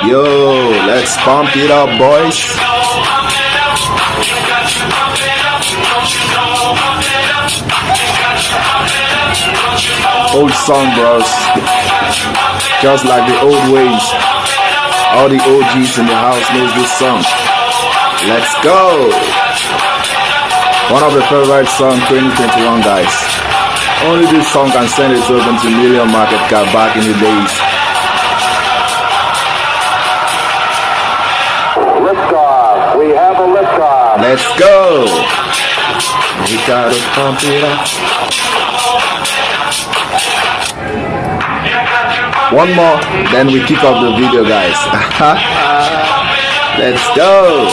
Yo, let's pump it up, boys. Old song, bros. Just like the old ways. All the OGs in the house knows this song. Let's go. One of the favorite songs 2021, guys. Only this song can send a token to million market cap back in the days. Liftoff. We have a liftoff. Let's go. We gotta pump it up. One more, then we kick off the video, guys. Let's go.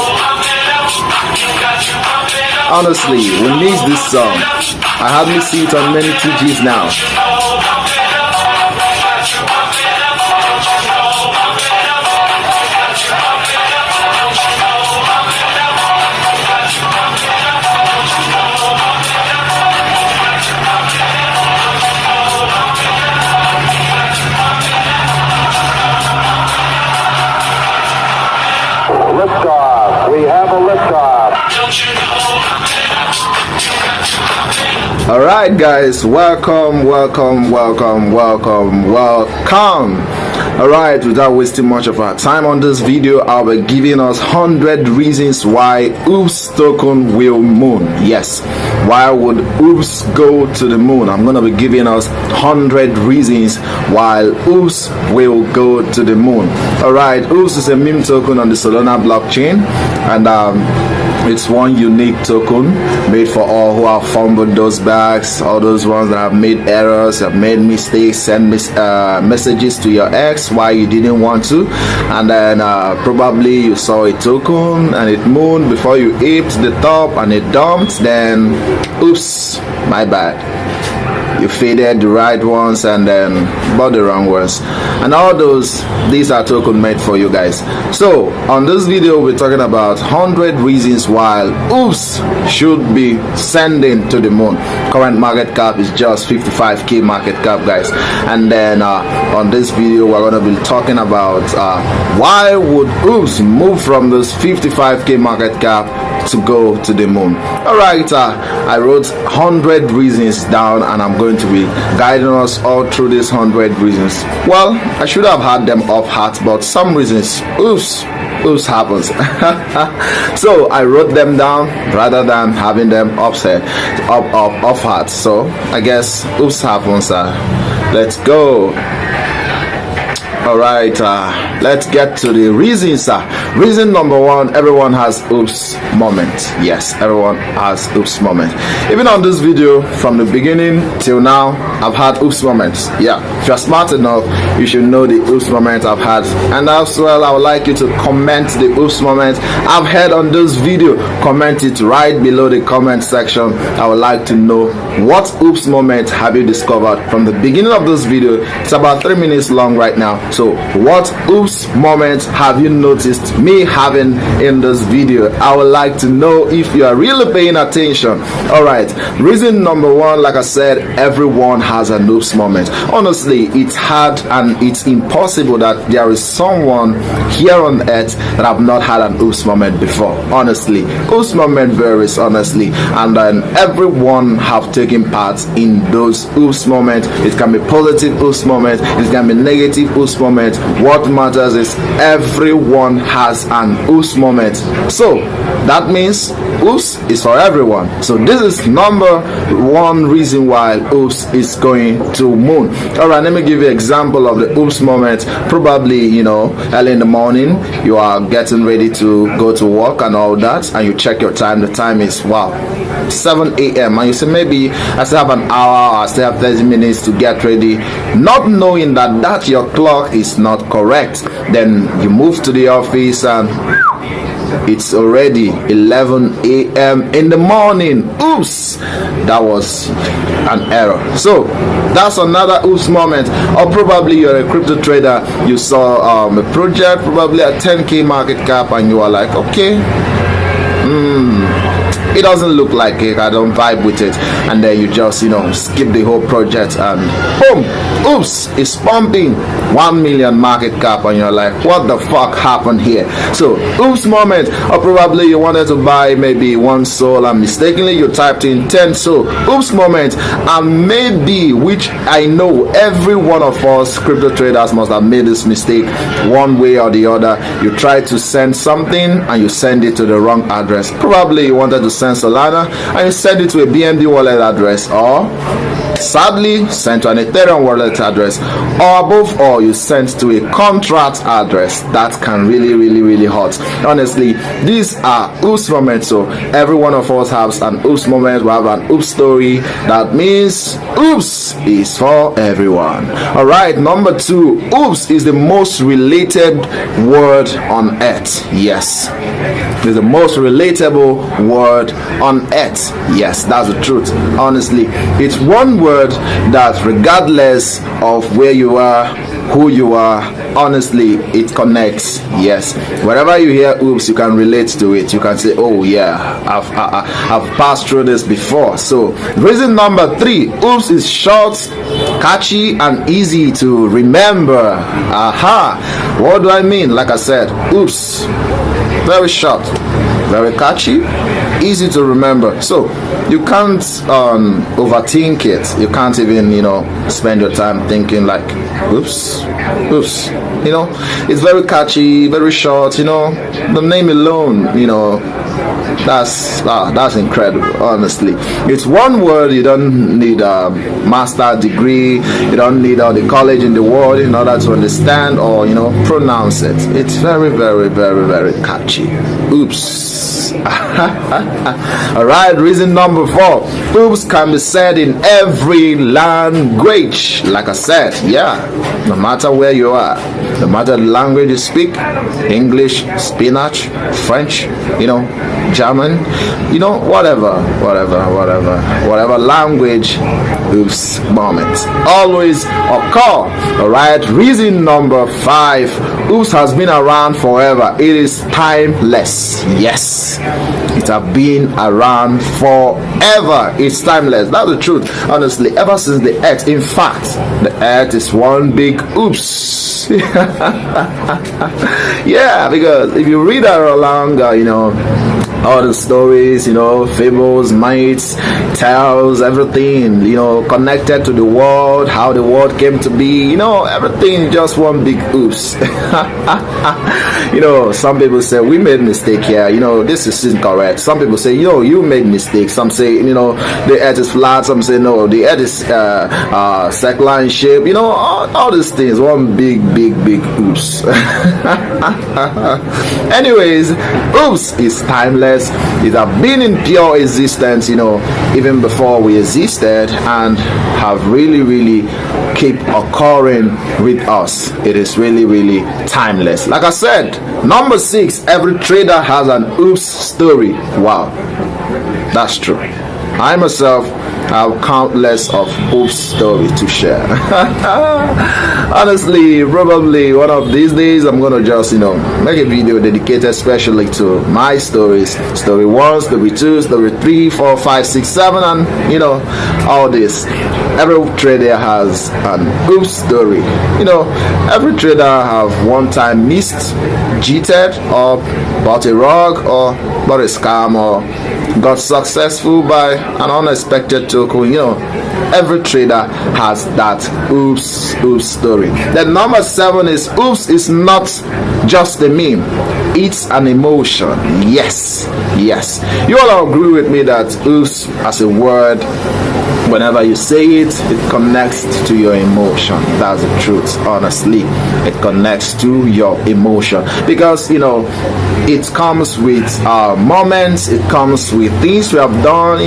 Honestly, we miss this song. I hardly see it on many 2Gs now. Liftoff. We have a liftoff. Alright, guys, welcome. Alright, without wasting much of our time on this video, I'll be giving us 100 reasons why OOPS token will moon. Yes, why would OOPS go to the moon? I'm gonna be giving us 100 reasons why OOPS will go to the moon. Alright, OOPS is a meme token on the Solana blockchain, and it's one unique token made for all who have fumbled those bags, all those ones that have made errors, have made mistakes, send messages to your ex why you didn't want to, and then probably you saw a token and it mooned before you aped the top and it dumped, then oops, my bad. You faded the right ones and then bought the wrong ones, and all these are token made for you guys. So on this video we're talking about 100 reasons why OOPS should be sending to the moon. Current market cap is just 55k market cap, guys, and then on this video we're going to be talking about why would OOPS move from this 55k market cap to go to the moon. Alright, I wrote 100 reasons down, and I'm going to be guiding us all through these 100 reasons. Well, I should have had them off heart, but some reasons, oops happens. So I wrote them down rather than having them off heart. So I guess oops happens. Let's go. Alright, let's get to the reasons. Reason number one, everyone has oops moment. Yes, everyone has oops moment. Even on this video, from the beginning till now, I've had oops moments. Yeah, if you're smart enough, you should know the oops moment I've had. And as well, I would like you to comment the oops moment I've had on this video. Comment it right below the comment section. I would like to know what oops moment have you discovered from the beginning of this video. It's about 3 minutes long right now. So what oops moment have you noticed me having in this video? I would like to know if you are really paying attention. Alright, reason number one, like I said, everyone has an oops moment. Honestly, it's hard and it's impossible that there is someone here on earth that have not had an oops moment before. Honestly, oops moment varies, honestly, and then everyone have taken part in those oops moments. It can be positive oops moment, it can be negative oops moment. What matters is everyone has an oops moment. So that means oops is for everyone. So this is number one reason why oops is going to moon. Alright, let me give you an example of the oops moment. Probably, early in the morning, you are getting ready to go to work and all that, and you check your time. The time is 7 a.m. and you say, maybe I still have an hour, I still have 30 minutes to get ready, not knowing that your clock is not correct. Then you move to the office and it's already 11 a.m. in the morning. Oops, that was an error. So that's another oops moment. Or probably you're a crypto trader, you saw a project probably at 10k market cap, and you are like, okay, it doesn't look like it, I don't vibe with it, and then you just skip the whole project and boom, oops, it's pumping 1 million market cap, and you're like, what the fuck happened here? So oops moment. Or probably you wanted to buy maybe 1 Sol and mistakenly you typed in 10 Sol. Oops moment. And maybe, which I know every one of us crypto traders must have made this mistake one way or the other. You try to send something and you send it to the wrong address. Probably you wanted to send Solana and you send it to a BNB wallet address, or sadly sent to an Ethereum wallet address, or above all you sent to a contract address. That can really hurt. Honestly, these are oops moments. So every one of us has an oops moment. We have an oops story. That means oops is for everyone. All right, number 2, oops is the most related word on earth. Yes, it's the most relatable word on earth. Yes, that's the truth. Honestly, it's one word that regardless of where you are, who you are, honestly, it connects. Yes, wherever you hear oops, you can relate to it. You can say, oh yeah, I've passed through this before. So reason number 3, oops is short, catchy, and easy to remember. Aha, what do I mean? Like I said, oops, very short, very catchy, easy to remember. So you can't overthink it. You can't even spend your time thinking like oops. It's very catchy, very short. The name alone, that's incredible. Honestly, it's one word. You don't need a master degree, you don't need all the college in the world in order to understand or pronounce it. It's very catchy. Oops. All right, reason number 4, oops can be said in every language. Like I said, yeah, no matter where you are, no matter the language you speak, English, spinach, French, German, whatever language, oops moments always occur. All right, reason number 5, oops has been around forever. It is timeless. Yes, it has been around forever. It's timeless. That's the truth. Honestly, ever since the earth. In fact, the earth is one big oops. Yeah, because if you read along, all the stories, fables, myths, tales, everything, connected to the world, how the world came to be, everything just one big oops. Some people say we made mistake here, this is incorrect. Some people say, you made mistakes. Some say, the earth is flat. Some say no, the earth is circular in shape. All these things, one big oops. Anyways, oops is timeless. It have been in pure existence, even before we existed, and have really keep occurring with us. It is really timeless. Like I said, number 6, every trader has an oops story. Wow, that's true. I myself have countless of oops story to share. Honestly, probably one of these days I'm gonna just make a video dedicated especially to my stories. Story 1, story 2, story 3, 4, 5, 6, 7, and all this. Every trader has an oops story. Every trader have one time missed, cheated, or bought a rug, or bought a scam, or got successful by an unexpected token. Every trader has that oops story. Then number 7 is oops is not just a meme, it's an emotion. Yes, you all agree with me that oops as a word, whenever you say it, it connects to your emotion. That's the truth. Honestly, it connects to your emotion because it comes with moments, it comes with things we have done,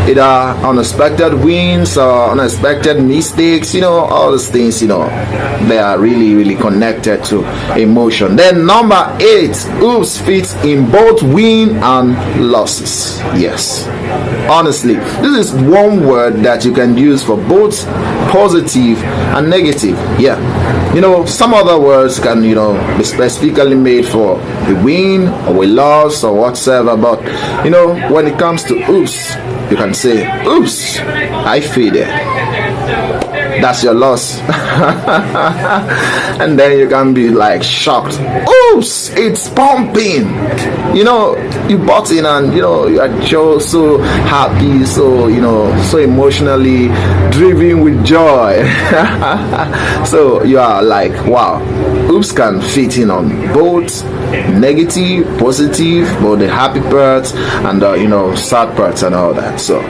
it are unexpected wins or unexpected mistakes, all those things, they are really connected to emotion. Then number 8, oops fits in both win and losses. Yes, honestly, this is one word that you can use for both positive and negative. Yeah, Some other words can, be specifically made for a win or a loss or whatsoever. But, when it comes to oops, you can say, oops, I faded. That's your loss. And then you can be like shocked. Oops, it's pumping. You bought in and you are so happy, so so emotionally driven with joy. So you are like, wow, oops can fit in on both negative, positive, both the happy parts and sad parts and all that. So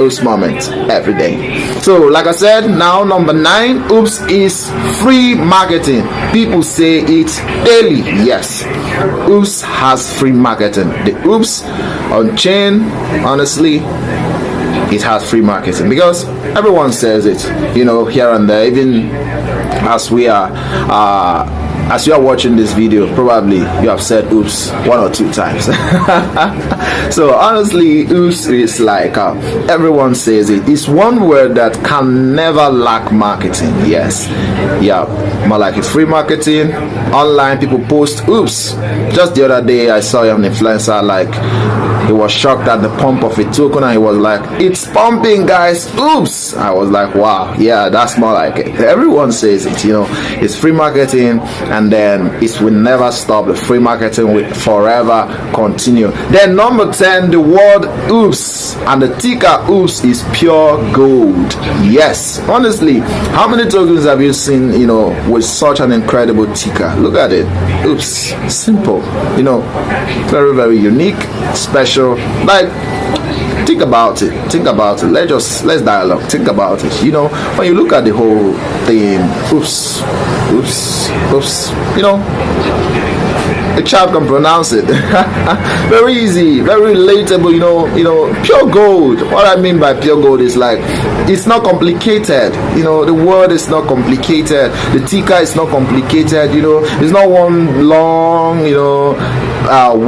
oops moment every day. So like I said, now number 9, oops is free marketing. People say it daily. Yes, oops has free marketing. The oops on chain, honestly, it has free marketing because everyone says it, here and there. Even as we are as you are watching this video, probably you have said oops 1 or 2 times. So honestly, oops is like everyone says it. It's one word that can never lack marketing. Yes, yeah, more like it's free marketing. Online people post oops. Just the other day I saw an influencer, like, he was shocked at the pump of a token and he was like, it's pumping guys, oops. I was like, wow, yeah, that's more like it. Everyone says it, it's free marketing, and then it will never stop. The free marketing will forever continue. Then number 10, the word oops and the ticker oops is pure gold. Yes, honestly, how many tokens have you seen with such an incredible ticker? Look at it. Oops, simple, very, very unique, special. Like, think about it. Let's dialogue. Think about it. When you look at the whole thing, oops, a child can pronounce it. Very easy, very relatable. Pure gold. What I mean by pure gold is like, it's not complicated. The word is not complicated. The ticker is not complicated. It's not one long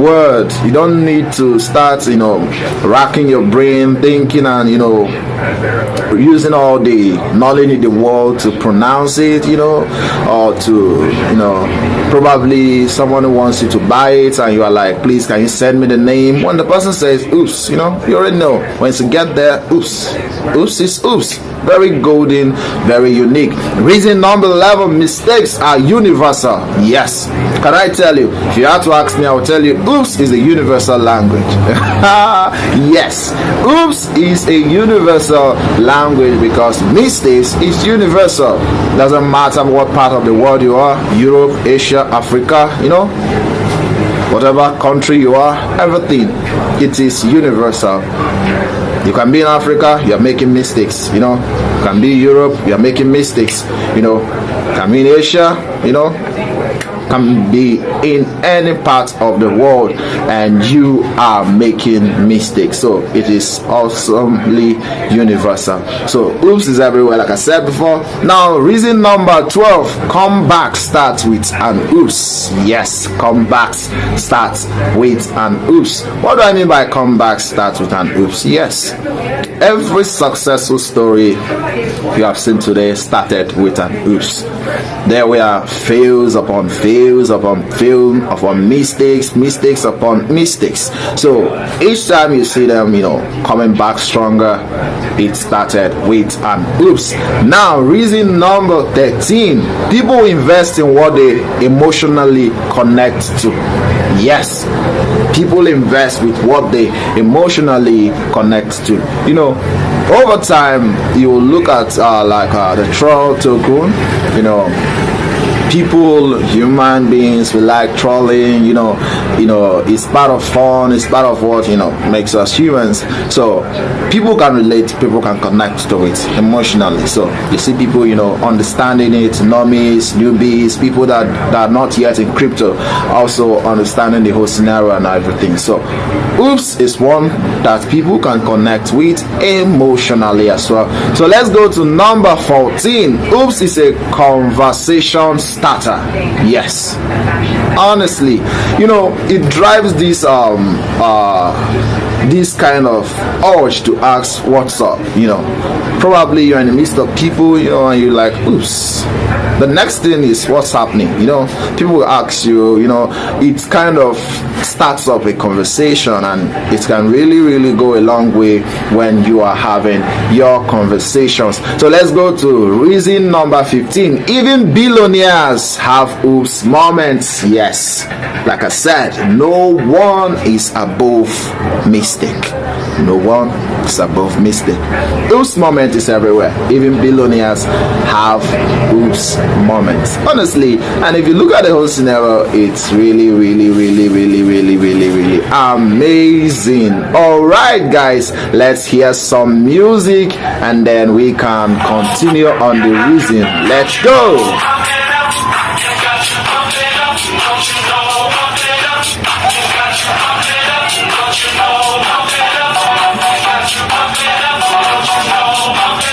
word. You don't need to start racking your brain, thinking and using all the knowledge in the world to pronounce it, or to probably someone who wants you to buy it and you are like, please can you send me the name. When the person says oops, you already know. Once you get there, oops is oops. Very golden, very unique. Reason number 11, mistakes are universal. Yes, can I tell you, if you had to ask me, I will tell you oops is a universal language. Yes, oops is a universal language because mistakes is universal. Doesn't matter what part of the world you are, Europe, Asia, Africa, whatever country you are, everything, it is universal. You can be in Africa, you are making mistakes, You can be in Europe, you are making mistakes, Can be in Asia, can be in any part of the world and you are making mistakes. So it is awesomely universal. So oops is everywhere, like I said before. Now reason number 12, comeback starts with an oops. Yes, comeback starts with an oops. What do I mean by comeback starts with an oops? Yes, every successful story you have seen today started with an oops. There were fails upon fails upon mistakes upon mistakes. So each time you see them coming back stronger, it started with an oops. Now reason number 13, people invest in what they emotionally connect to. Yes, people invest with what they emotionally connect to. Over time you will look at the troll token. People, human beings, we like trolling. It's part of fun, it's part of what makes us humans. So people can relate, people can connect to it emotionally. So you see people understanding it, normies, newbies, people that are not yet in crypto also understanding the whole scenario and everything. So oops is one that people can connect with emotionally as well. So let's go to number 14. Oops is a conversation starter. Yes, honestly, it drives this kind of urge to ask what's up. Probably you're in the midst of people, and you're like, oops, The next thing is what's happening. People will ask you, it kind of starts up a conversation, and it can really go a long way when you are having your conversations. So let's go to reason number 15. Even billionaires have oops moments. Yes, like I said, no one is above mistake. No one is above mistake. Oops moment is everywhere. Even billionaires have oops moments, honestly. And if you look at the whole scenario, it's really amazing. All right, guys, let's hear some music and then we can continue on the reason. Let's go.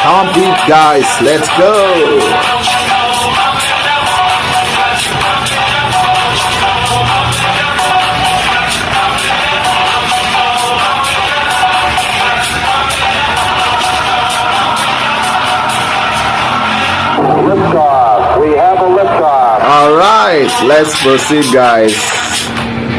Come on, guys, let's go. Liftoff. We have a liftoff. All right, let's proceed, guys.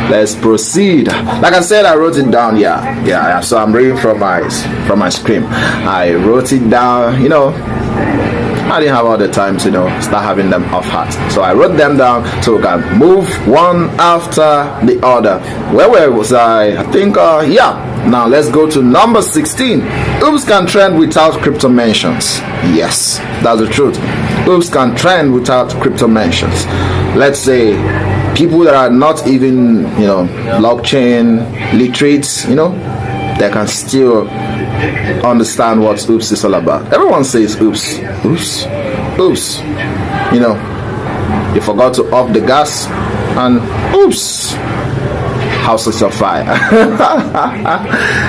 Let's proceed. Like I said, I wrote it down. Yeah. So I'm reading from my screen. I wrote it down. I didn't have all the time to start having them off heart. So I wrote them down so we can move one after the other. Where was I? I think Now let's go to number 16. Oops can trend without crypto mentions. Yes, that's the truth. Oops can trend without crypto mentions. Let's say people that are not even blockchain literates, they can still understand what oops is all about. Everyone says oops. You forgot to off the gas and oops, house is on fire.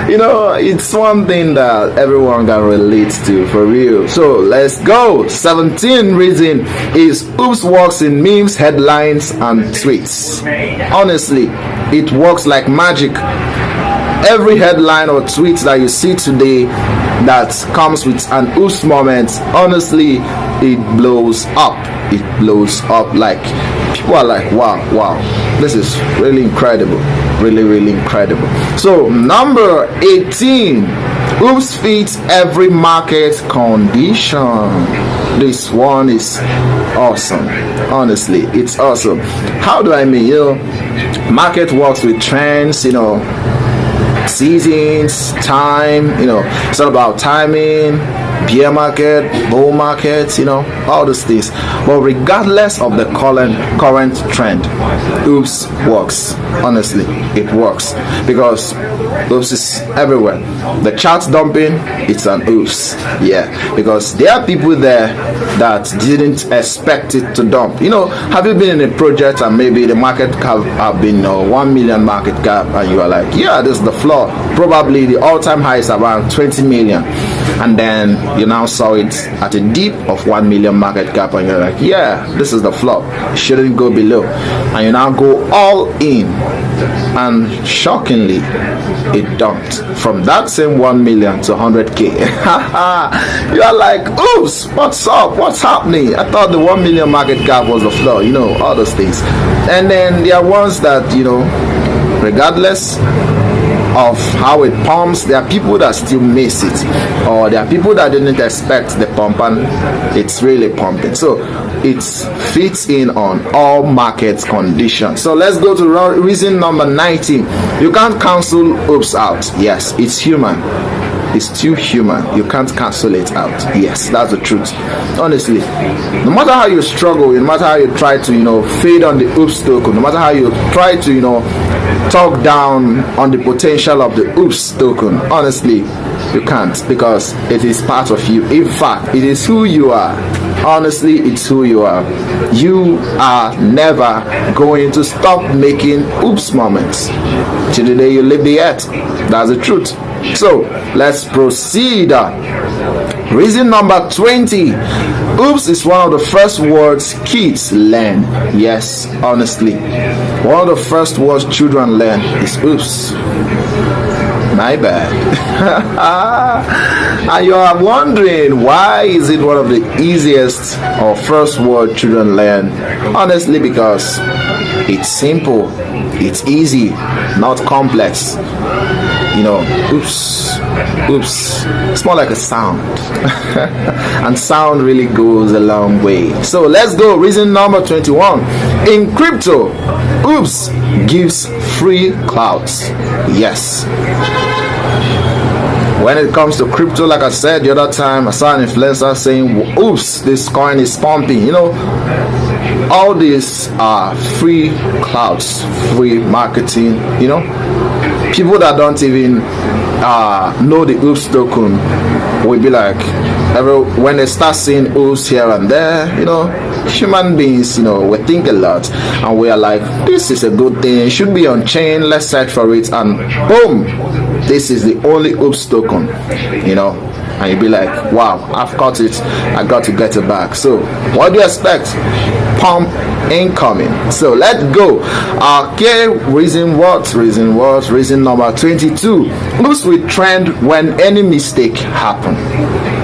It's one thing that everyone can relate to, for real. So let's go. 17 reason is oops works in memes, headlines and tweets. Honestly, it works like magic. Every headline or tweet that you see today that comes with an oops moment, honestly, it blows up. It blows up. Like, people are like, wow, this is really incredible. Really incredible. So number 18, oops fits every market condition. This one is awesome. Honestly, it's awesome. How do I mean? Market works with trends, seasons, time, it's all about timing, bear market, bull market, all those things. But regardless of the current trend, oops works. Honestly, it works because oops is everywhere. The chart dumping, it's an oops. Yeah, because there are people there that didn't expect it to dump. Have you been in a project and maybe the market cap have been 1 million market cap and you are like, yeah, this is the floor. Probably the all-time high is around 20 million, and then you now saw it at a dip of 1 million market cap and you're like, yeah, this is the floor, it shouldn't go below, and you now go all in, and shockingly it dumped from that same 1 million to 100k. You are like, oops, what's up, what's happening? I thought the 1 million market cap was the floor, all those things. And then there are ones that regardless of how it pumps, there are people that still miss it, or there are people that didn't expect the pump and it's really pumping. So it fits in on all market conditions. So let's go to reason number 19. You can't cancel oops out. Yes, it's human. It's too human. You can't cancel it out. Yes, that's the truth. Honestly, no matter how you struggle, no matter how you try to fade on the oops token, no matter how you try to talk down on the potential of the oops token, honestly, you can't, because it is part of you. In fact, it is who you are. Honestly, it's who you are. You are never going to stop making oops moments till the day you leave the earth. That's the truth. So let's proceed. Reason number 20. Oops is one of the first words kids learn. Yes, honestly, one of the first words children learn is oops. My bad. And you are wondering, why is it one of the easiest or first word children learn? Honestly, because it's simple, it's easy, not complex. Oops. It's more like a sound. And sound really goes a long way. So let's go. Reason number 21. In crypto, oops gives free clouds. Yes. When it comes to crypto, like I said the other time, I saw an influencer saying, oops, this coin is pumping. All these are free clouds, free marketing. People that don't even know the oops token will be like, when they start seeing oops here and there, human beings, we think a lot, and we are like, this is a good thing, it should be on chain, let's search for it, and boom, this is the only oops token, and you'll be like, wow, I've got it, I got to get it back. So what do you expect? Pump incoming. So let's go. Okay, reason number 22. Oops will trend when any mistake happen.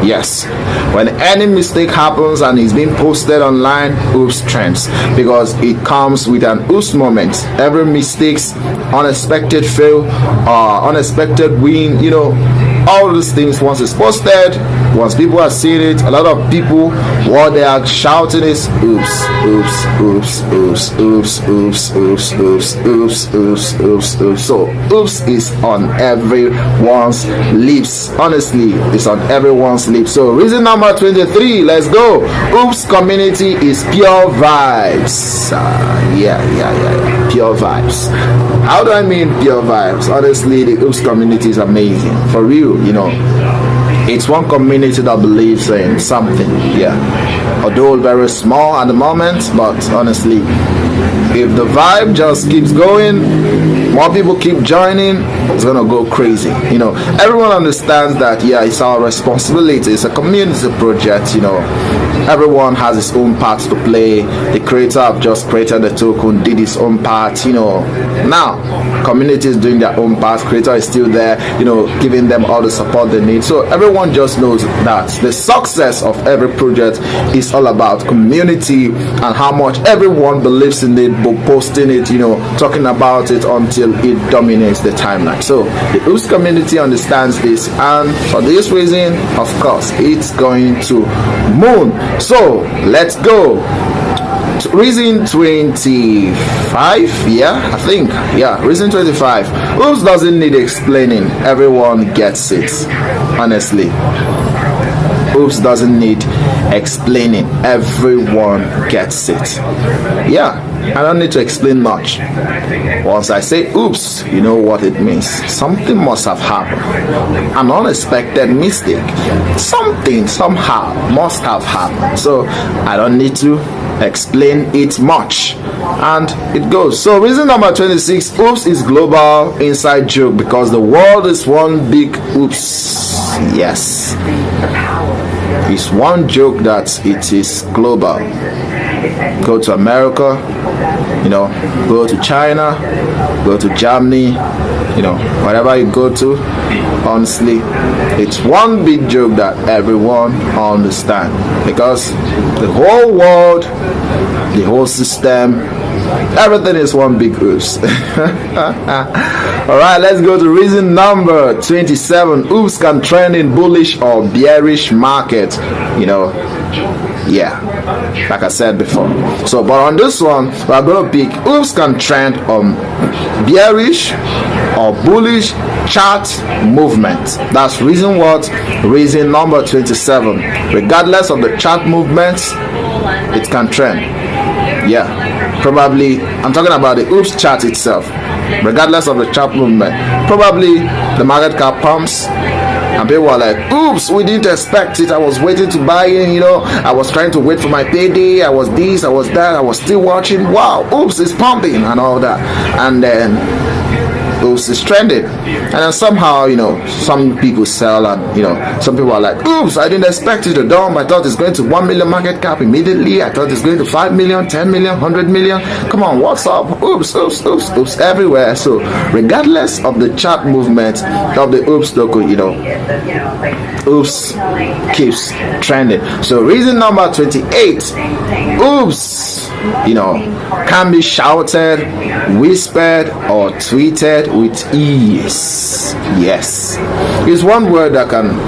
Yes, when any mistake happens and is being posted online, oops trends, because it comes with an oops moment. Every mistakes, unexpected fail, unexpected win, all these things, once it's posted, once people are seeing it, a lot of people, what they are shouting is oops. So oops is on everyone's lips. Honestly, it's on everyone's lips. So reason number 23, let's go. Oops community is pure vibes. Pure vibes. How do I mean pure vibes? Honestly, the oops community is amazing. For real, it's one community that believes in something. Although very small at the moment, but honestly, if the vibe just keeps going, more people keep joining, it's gonna go crazy. Everyone understands that it's our responsibility, it's a community project. Everyone has his own part to play. The creator have just created the token, did his own part. Now community is doing their own part, creator is still there, giving them all the support they need. So everyone just knows that the success of every project is all about community and how much everyone believes in it, posting it, talking about it until it dominates the timeline. So the oops community understands this, and for this reason, of course, it's going to moon. So let's go. Reason 25, reason 25. Oops doesn't need explaining, everyone gets it. Honestly, oops doesn't need explaining, everyone gets it. I don't need to explain much. Once I say oops, you know what it means. Something must have happened, an unexpected mistake, something somehow must have happened. So I don't need to explain it much, and it goes. So reason number 26, oops is global inside joke, because the world is one big oops. Yes, it's one joke that it is global. Go to America, go to China, go to Germany, wherever you go to, honestly, it's one big joke that everyone understands, because the whole world, the whole system, everything is one big oops. Alright, let's go to reason number 27. Oops can trend in bullish or bearish market. Like I said before. So, but on this one, we're going to pick oops can trend on bearish or bullish chart movement. That's reason number 27. Regardless of the chart movements, it can trend. Probably I'm talking about the oops chart itself. Regardless of the chart movement, probably the market cap pumps and people are like, oops, we didn't expect it, I was waiting to buy in, I was trying to wait for my payday, I was this, I was that, I was still watching, wow, oops, it's pumping and all that. And then oops is trending. And then somehow, some people sell, and some people are like, oops, I didn't expect it to dump. I thought it's going to 1 million market cap immediately. I thought it's going to 5 million, 10 million, 100 million. Come on, what's up? Oops, oops, oops, oops everywhere. So regardless of the chart movement of the oops token, oops keeps trending. So reason number 28, oops can be shouted, whispered, or tweeted with ease. Yes, it's one word that can,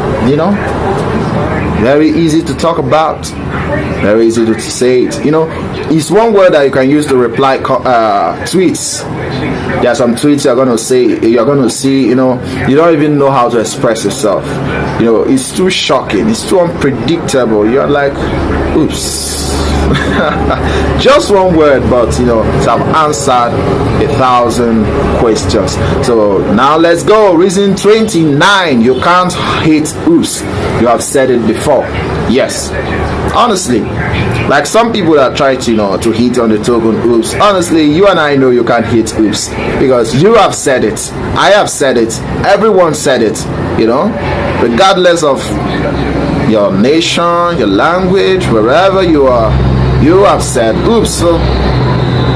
very easy to talk about, very easy to say it. It's one word that you can use to reply tweets. There are some tweets you're gonna see, you don't even know how to express yourself. It's too shocking, it's too unpredictable. You're like, oops. Just one word, but to have answered 1,000 questions. So now let's go. Reason 29, you can't hate oops. You have said it before. Yes, honestly, like some people that try to hit on the token oops, honestly, you and I know you can't hit oops, because you have said it, I have said it, everyone said it, regardless of your nation, your language, wherever you are, you have said oops. So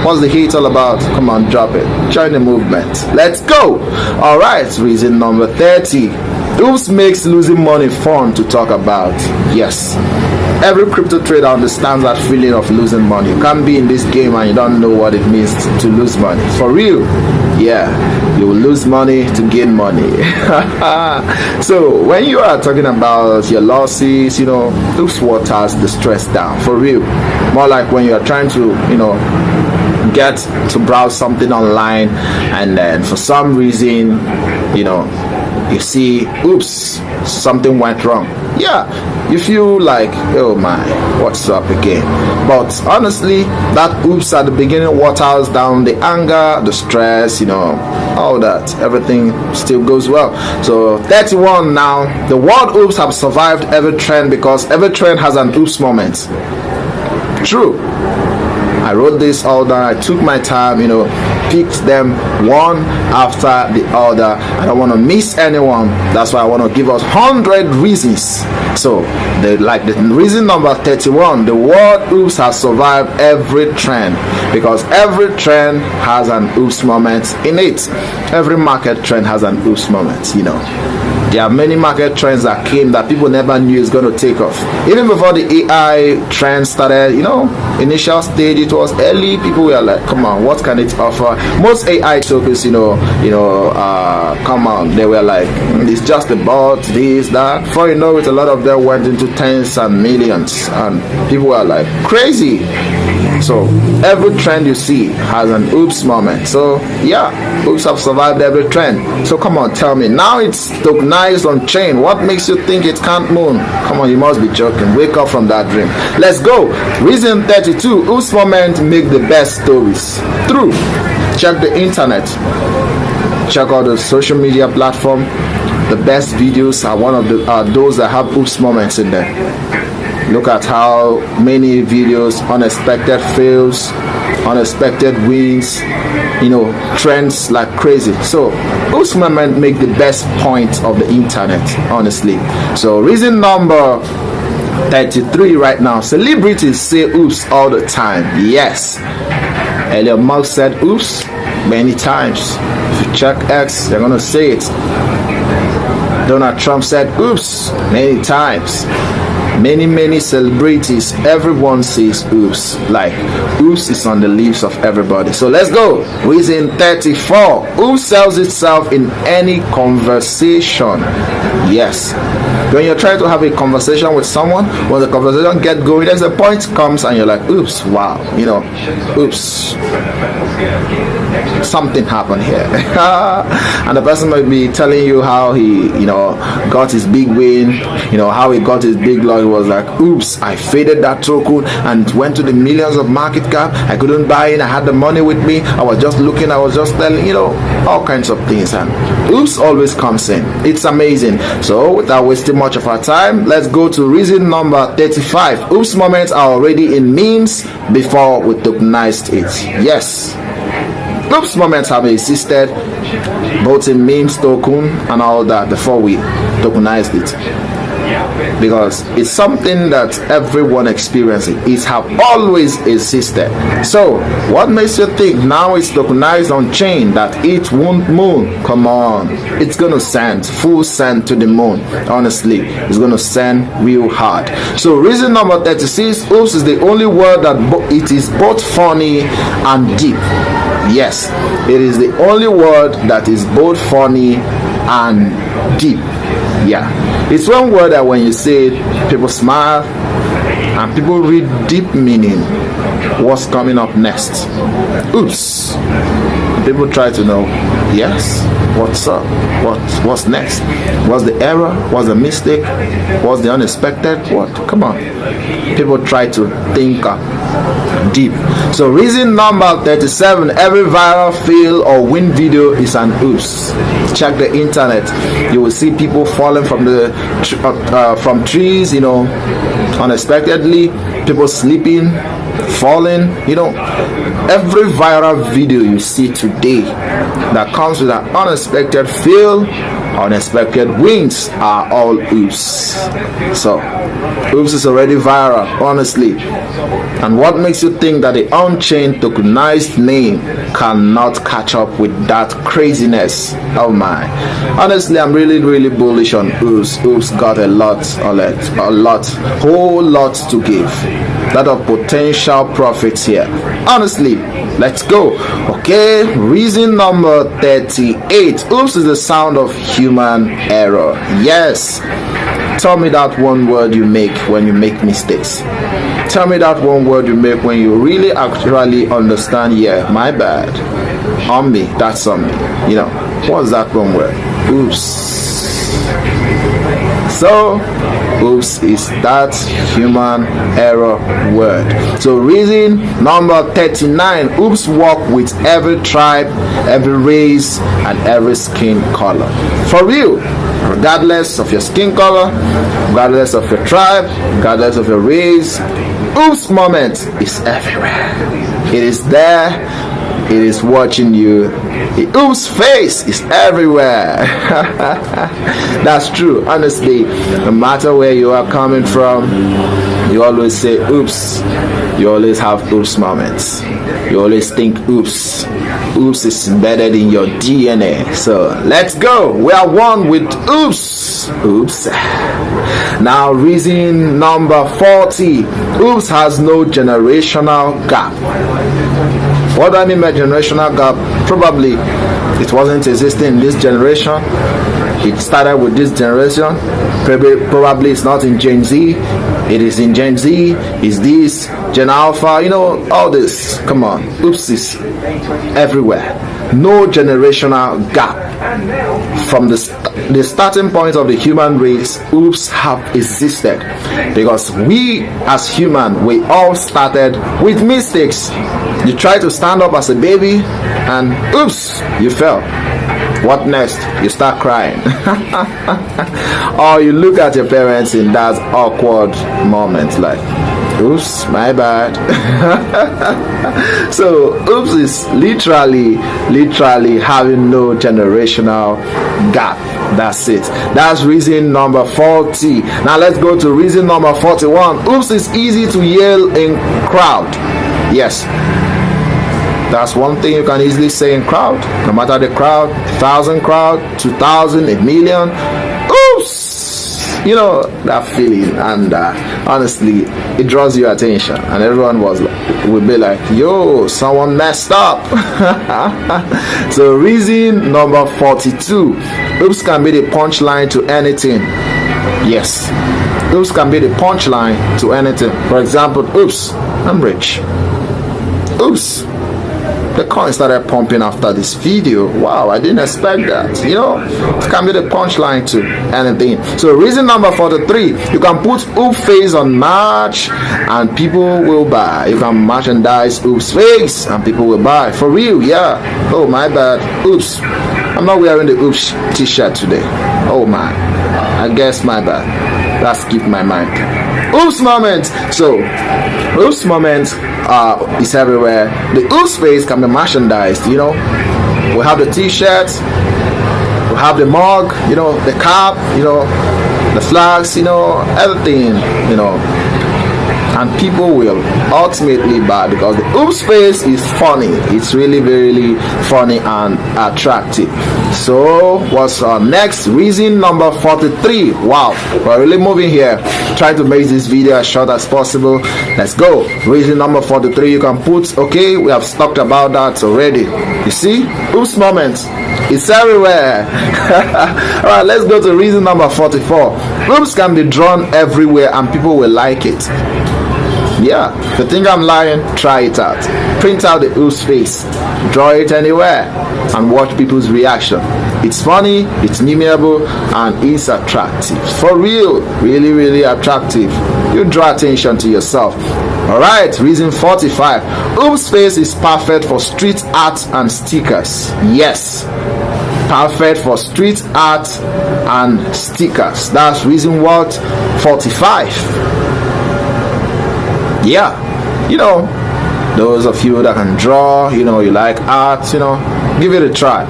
what's the hate all about? Come on, drop it, join the movement, let's go. All right, reason number 30, oops makes losing money fun to talk about. Yes, every crypto trader understands that feeling of losing money. You can't be in this game and you don't know what it means to lose money. For real, yeah, you will lose money to gain money. So when you are talking about your losses, oops waters the stress down. For real, more like when you are trying to get to browse something online, and then for some reason you see oops, something went wrong. Yeah, you feel like, oh my, what's up again? But honestly, that oops at the beginning waters down the anger, the stress, all that, everything still goes well. So 31 now, the word oops have survived every trend because every trend has an oops moment. True, I wrote this all down, I took my time, picked them one after the other. I don't want to miss anyone. That's why I want to give us 100 reasons. So the reason number 31, the word oops has survived every trend because every trend has an oops moment in it. Every market trend has an oops moment. There are many market trends that came that people never knew is going to take off. Even before the AI trend started, initial stage, it was early. People were like, come on, what can it offer? Most AI tokens, come on, they were like, it's just a bot, this, that. Before you know it, a lot of them went into tens and millions, and people were like, crazy. So every trend you see has an oops moment. So yeah, oops have survived every trend. So come on, tell me, now it's tokenized on chain, what makes you think it can't move? Come on, you must be joking. Wake up from that dream. Let's go. Reason 32, oops moment make the best stories. True. Check the internet, check out the social media platform. The best videos are those that have oops moments in there. Look at how many videos, unexpected fails, unexpected wins, trends like crazy. So oops moment make the best point of the internet, honestly. So reason number 33 right now, celebrities say oops all the time. Yes, Elon Musk said oops many times. If you check X, you're gonna say it. Donald Trump said oops many times. Many celebrities, everyone says oops. Like oops is on the lips of everybody. So let's go. Reason 34, oops sells itself in any conversation. Yes, when you're trying to have a conversation with someone, when the conversation get going, there's a point comes and you're like, oops, wow, oops, something happened here. And the person might be telling you how he got his big win, how he got his big loss. He was like, oops, I faded that token and it went to the millions of market cap. I couldn't buy it. I had the money with me. I was just looking, I was just telling, all kinds of things. And oops always comes in. It's amazing. So without wasting much of our time, let's go to reason number 35. Oops moments are already in memes before we tokenized it. Yes, oops moments have existed both in memes, token, and all that before we tokenized it, because it's something that everyone experiencing. It have always existed. So what makes you think now it's tokenized on chain that it won't move? Come on, it's gonna send full send to the moon. Honestly, it's gonna send real hard. So reason number 36, oops is the only word that it is both funny and deep. Yes, it is the only word that is both funny and deep. Yeah, it's one word that when you say it, people smile and people read deep meaning. What's coming up next? Oops. People try to know, yes, what's up? What's next? What's the error? What's the mistake? What's the unexpected? What? Come on. People try to think deep. So reason number 37, every viral fail or win video is an oops. Check the internet, you will see people falling from the from trees, you know, unexpectedly, people sleeping, falling, you know. Every viral video you see today that comes with an unexpected fail, unexpected wins are all oops. So oops is already viral, honestly. And what makes you think that the on-chain tokenized name cannot catch up with that craziness? Oh my. Honestly, I'm really bullish on oops. Oops got a lot, whole lot to give. Lot of potential profits here. Honestly, let's go. Okay, reason number 38. Oops is the sound of human error. Yes. Tell me that one word you make when you make mistakes. Tell me that one word you make when you really actually understand, yeah, my bad. On me, that's on me. You know, what's that one word? Oops. So oops is that human error word. So reason number 39, oops work with every tribe, every race, and every skin color. For real, regardless of your skin color, regardless of your tribe, regardless of your race, oops moment is everywhere. It is there, it is watching you. The oops face is everywhere. That's true. Honestly, no matter where you are coming from, you always say oops. You always have oops moments. You always think oops. Oops is embedded in your DNA. So let's go. We are one with oops. Oops. Now reason number 40. Oops has no generational gap. What do I mean by generational gap? Probably it wasn't existing in this generation. It started with this generation. Probably it's not in Gen Z. It is in Gen Z. Is this Gen Alpha? You know, all this. Come on. Oops is everywhere. No generational gap. From the starting point of the human race, oops have existed. Because we as human, we all started with mistakes. You try to stand up as a baby and oops, you fell. What next? You start crying. Or you look at your parents in that awkward moment like, oops, my bad. So oops is literally having no generational gap. That's it. That's reason number 40. Now let's go to reason number 41. Oops is easy to yell in crowd. Yes, that's one thing you can easily say in crowd. No matter the crowd, 1,000 crowd, 2,000, a million. Oops! You know that feeling, and honestly, it draws your attention, and everyone will be like, "Yo, someone messed up." So reason number 42. Oops can be the punchline to anything. Yes, oops can be the punchline to anything. For example, oops, I'm rich. Oops, the coin started pumping after this video. Wow, I didn't expect that. You know, it can be the punchline to anything. So reason number 43, you can put oop face on merch and people will buy. You can merchandise oops face and people will buy. For real, yeah. Oh my bad. Oops, I'm not wearing the oops t-shirt today. Oh my, I guess my bad. Let's keep my mind. Oops moment. So oops moment is everywhere. The oops face can be merchandised. You know, we have the t-shirts, we have the mug, you know, the cap, you know, the flags, you know, everything, you know, and people will ultimately buy because the oops face is funny. It's really really funny and attractive. So what's our next reason? Number 43. Wow, we're really moving here. Try to make this video as short as possible. Let's go. Reason number 43, you can put, okay, we have talked about that already. You see, oops moment, it's everywhere. All right, let's go to reason number 44. Oops can be drawn everywhere and people will like it. Yeah, if you think I'm lying, try it out. Print out the oops face, draw it anywhere, and watch people's reaction. It's funny, it's memeable, and it's attractive. For real, really really attractive. You draw attention to yourself. Alright, reason 45. Oops face is perfect for street art and stickers. Yes, perfect for street art and stickers. That's reason what? 45. Yeah, you know, those of you that can draw, you know, you like art, you know, give it a try.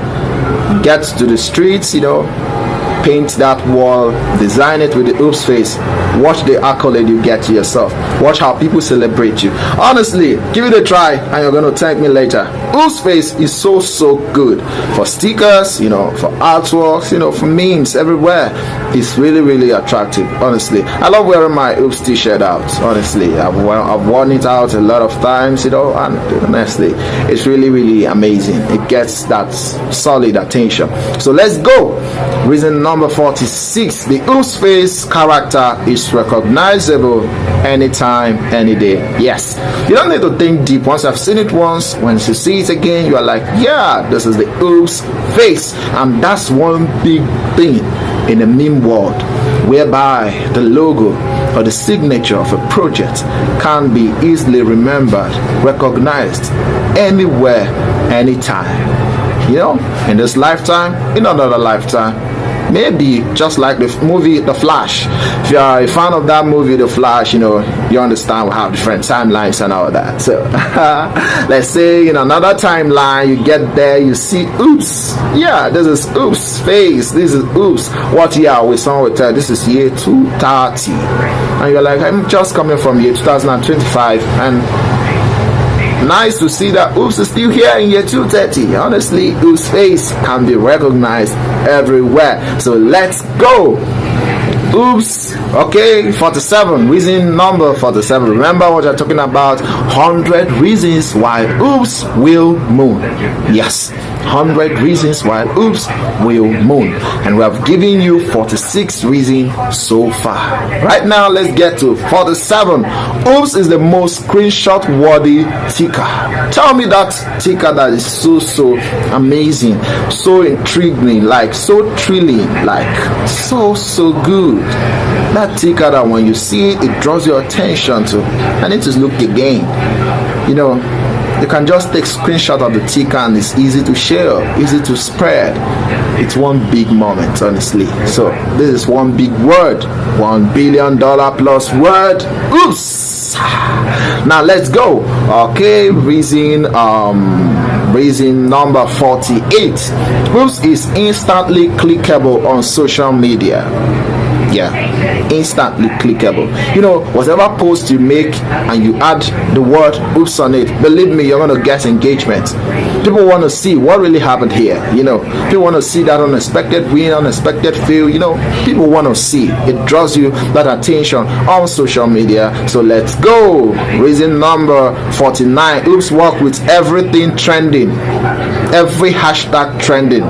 Get to the streets, you know, paint that wall, design it with the oops face. Watch the accolade you get to yourself. Watch how people celebrate you. Honestly, give it a try and you're going to thank me later. Oops face is so good for stickers, you know, for artworks, you know, for memes everywhere. It's really really attractive. Honestly, I love wearing my oops t-shirt out. Honestly, I've worn it out a lot of times, you know, and honestly, it's really really amazing. It gets that solid attention. So let's go. Reason number 46. The oops face character is recognizable anytime, any day. Yes, you don't need to think deep. Once I've seen it once, when you see it again, you are like, yeah, this is the oops face. And that's one big thing in the meme world, whereby the logo or the signature of a project can be easily remembered, recognized anywhere, anytime. You know, in this lifetime, in another lifetime, maybe just like the movie The Flash. If you are a fan of that movie The Flash, you know, you understand we have different timelines and all that. So let's say in another timeline, you get there, you see oops, yeah, this is oops face, this is oops, what year we saw with this is year 230, and you're like, I'm just coming from year 2025, and nice to see that oops is still here in year 230. Honestly, oops face can be recognized everywhere. So let's go. Oops. Okay, 47. Reason number 47. Remember what you're talking about? 100 reasons why oops will moon. Yes, 100 reasons why oops will moon, and we have given you 46 reasons so far. Right now, let's get to 47. Oops is the most screenshot worthy ticker. Tell me that ticker that is so amazing, so intriguing, like so thrilling, like so good. That ticker that when you see it, it draws your attention to. I need to look again. You know, you can just take screenshot of the ticker and it's easy to share, easy to spread. It's one big moment, honestly. So this is one big word, $1 billion plus word. Oops. Now let's go. Okay, reason number 48. Oops is instantly clickable on social media. Yeah, instantly clickable. You know, whatever post you make and you add the word oops on it, believe me, you're gonna get engagement. People want to see what really happened here. You know, people want to see that unexpected win, unexpected fail. You know, people want to see. It draws you that attention on social media. So let's go. Reason number 49. Oops work with everything trending, every hashtag trending.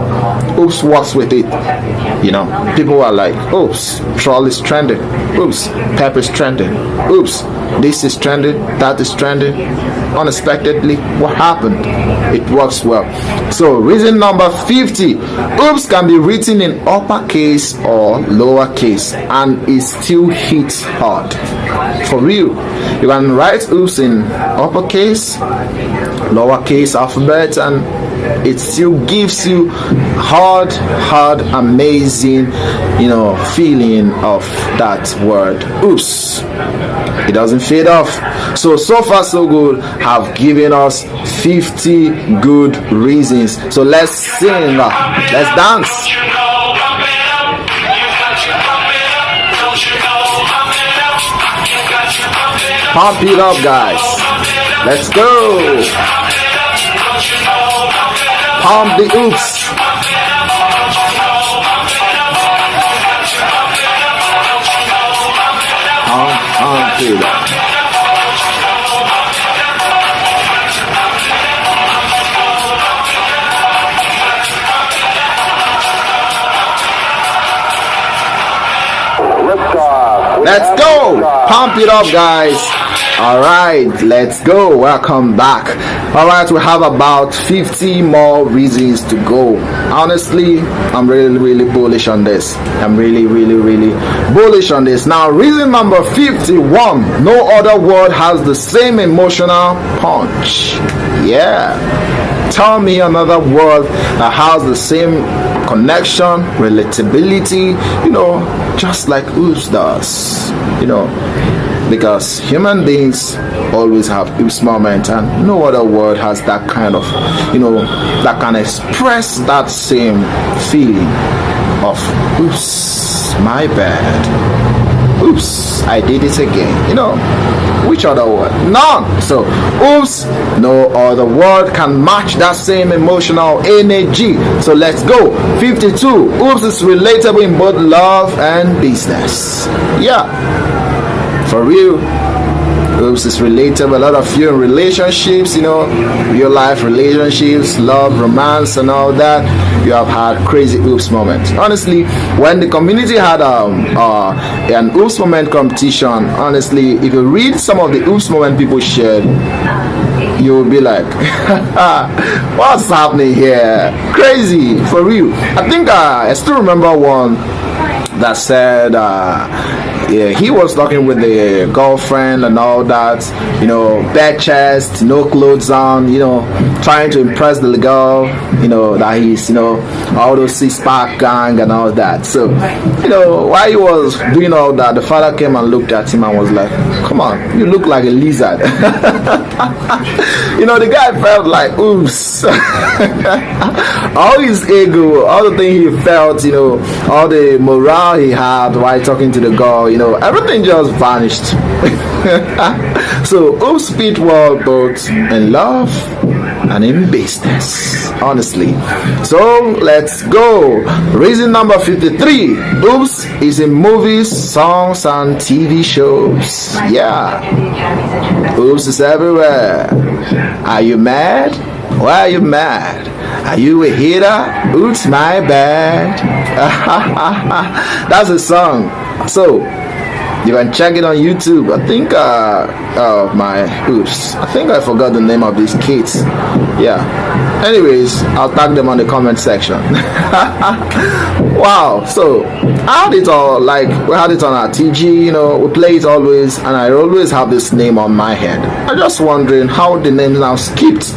Oops works with it. You know, people are like, oops, troll is trending, oops, pep is trending, oops, this is trending, that is trending. Unexpectedly, what happened? It works well. So reason number 50. Oops can be written in uppercase or lowercase and it still hits hard. For real, you can write oops in uppercase, lowercase alphabet, and it still gives you hard amazing feeling of that word oops. It doesn't fade off. So far so good. Have given us 50 good reasons. So let's sing, let's dance. Pump it up, guys. Let's go. Pump the oops. Pump it up. Let's go. Pump it up, guys. All right, let's go. Welcome back. All right, we have about 50 more reasons to go. Honestly, I'm really bullish on this. I'm really bullish on this. Now, reason number 51: no other word has the same emotional punch. Yeah, tell me another word that has the same connection, relatability, just like oops does, because human beings always have oops moment, and no other word has that kind of, that can express that same feeling of oops, my bad, oops, I did it again. Which other word? None. So oops, no other word can match that same emotional energy. So let's go. 52. Oops is relatable in both love and business. Yeah, for real. Oops is relatable. A lot of you in relationships, real life relationships, love, romance, and all that, you have had crazy oops moments. Honestly, when the community had an oops moment competition, honestly, if you read some of the oops moment people shared, you will be like, what's happening here? Crazy, for real. I think I still remember one that said he was talking with the girlfriend and all that, bare chest, no clothes on, trying to impress the girl, that he's, all those six-pack gang and all that. So, while he was doing all that, the father came and looked at him and was like, come on, you look like a lizard. The guy felt like, oops. All his ego, all the thing he felt, all the morale he had while talking to the girl, everything just vanished. So oops fit well both in love and in business, honestly. So let's go. Reason number 53: oops is in movies, songs, and TV shows. Yeah, oops is everywhere. Are you mad? Why are you mad? Are you a hater? Oops, my bad. That's a song. So you can check it on YouTube. I think I think I forgot the name of these kids. Yeah. Anyways, I'll tag them on the comment section. Wow. So I had it all, like we had it on our TG, we play it always, and I always have this name on my head. I'm just wondering how the name now skipped.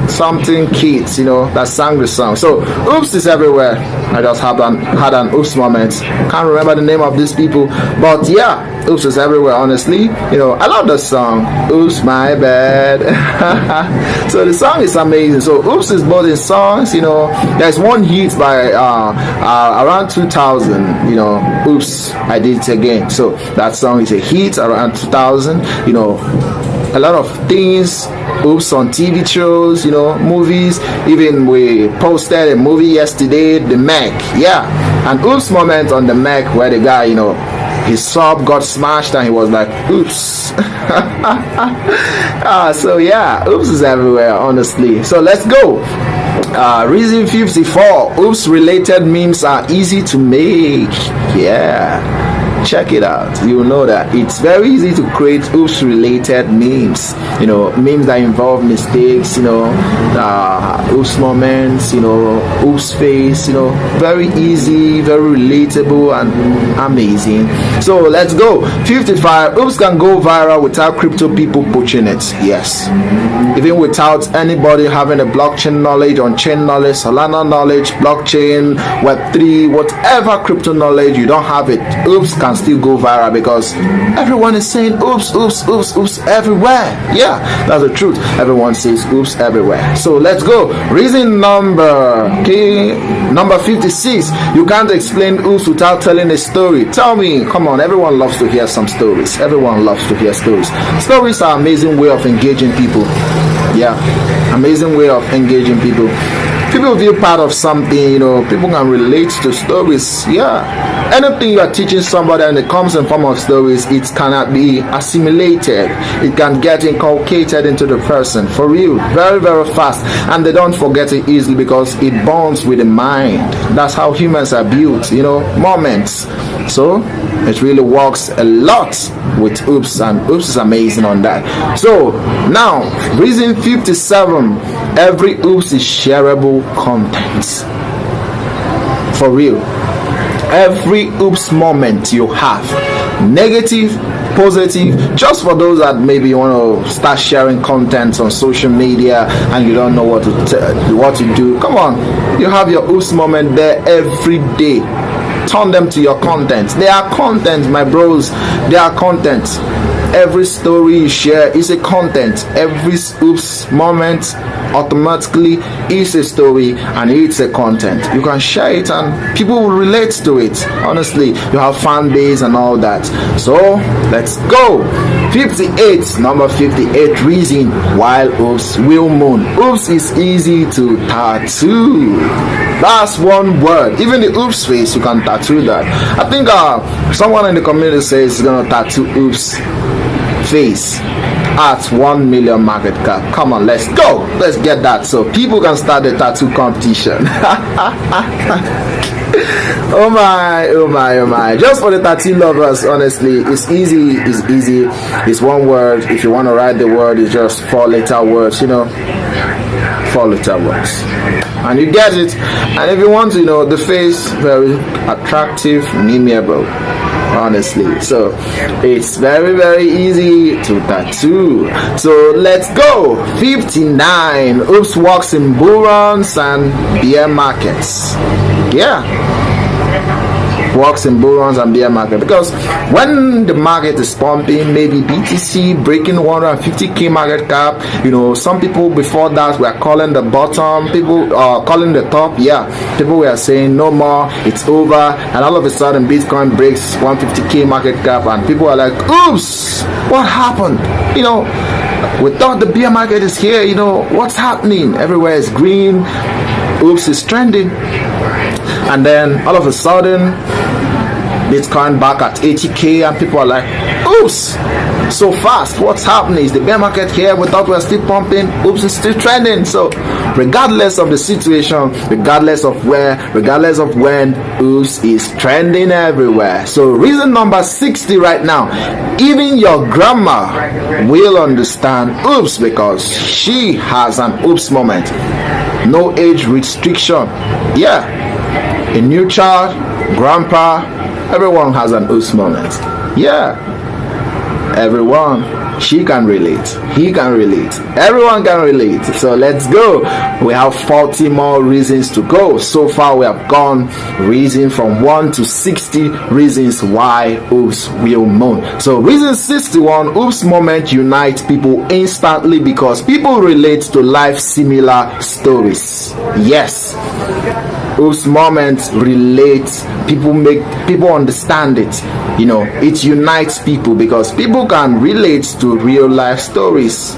Something kids, that sang the song. So oops is everywhere. I just had an oops moment. Can't remember the name of these people, but yeah, oops is everywhere. Honestly, I love the song. Oops, my bad. So the song is amazing. So oops is both in songs. There's one hit by around 2000. Oops, I did it again. So that song is a hit around 2000. A lot of things. Oops on TV shows, movies. Even we posted a movie yesterday, The Meg. Yeah, an oops moment on The Meg where the guy, his sub got smashed and he was like, oops. So yeah, oops is everywhere, honestly. So let's go. Reason 54: oops related memes are easy to make. Yeah. check it out. You'll know that it's very easy to create oops related memes, memes that involve mistakes, oops moments, oops face, very easy, very relatable and amazing. So let's go. 55, oops can go viral without crypto people pushing it. Yes, even without anybody having a blockchain knowledge, on-chain knowledge, Solana knowledge, blockchain, Web3, whatever crypto knowledge, you don't have it, oops can still go viral because everyone is saying oops, oops, oops, oops everywhere. Yeah, that's the truth. Everyone says oops everywhere. So let's go. Reason number 56. You can't explain oops without telling a story. Tell me, come on, everyone loves to hear some stories. Everyone loves to hear stories. Stories are an amazing way of engaging people. Yeah, amazing way of engaging people. People feel part of something, people can relate to stories. Yeah, anything you are teaching somebody and it comes in form of stories, it cannot be assimilated. It can get inculcated into the person for real, very, very fast, and they don't forget it easily because it bonds with the mind. That's how humans are built, moments. So it really works a lot with oops, and oops is amazing on that. So now, reason 57, every oops is shareable content. For real, every oops moment you have, negative, positive, just for those that maybe want to start sharing content on social media and you don't know what to do, come on, you have your oops moment there every day. Turn them to your content. They are content, my bros. They are content. Every story you share is a content. Every oops moment automatically is a story and it's a content. You can share it and people will relate to it. Honestly, you have fan base and all that. So let's go. 58, number 58 reason why oops will moon. Oops is easy to tattoo. That's one word. Even the oops face, you can tattoo that. I think someone in the community says he's gonna tattoo oops face at 1 million market cap. Come on, let's go. Let's get that so people can start the tattoo competition. Oh my. Just for the tattoo lovers, honestly, it's easy. It's one word. If you want to write the word, it's just 4-letter words, 4-letter words. And you get it. And if you want to the face, very attractive, memeable, honestly. So it's very, very easy to tattoo. So let's go. 59, oops works in bull runs and bear markets. Yeah, works in bull runs and bear market, because when the market is pumping, maybe BTC breaking 150k market cap, some people before that were calling the bottom, people calling the top. Yeah, people were saying no more, it's over, and all of a sudden Bitcoin breaks 150k market cap and people are like, oops, what happened? We thought the bear market is here, what's happening? Everywhere is green, oops is trending. And then all of a sudden Bitcoin back at 80k and people are like, oops, so fast, what's happening? Is the bear market here? We thought we were still pumping. Oops, it's still trending. So regardless of the situation, regardless of where, regardless of when, oops is trending everywhere. So reason number 60 right now, even your grandma will understand oops because she has an oops moment. No age restriction. Yeah, a new child, grandpa, everyone has an oops moment. Yeah, everyone. She can relate, he can relate, everyone can relate. So let's go. We have 40 more reasons to go. So far we have gone reason from 1 to 60 reasons why oops will moan. So reason 61, oops moment unite people instantly because people relate to life similar stories. Yes, oops moments relate, people understand it. It unites people because people can relate to real life stories.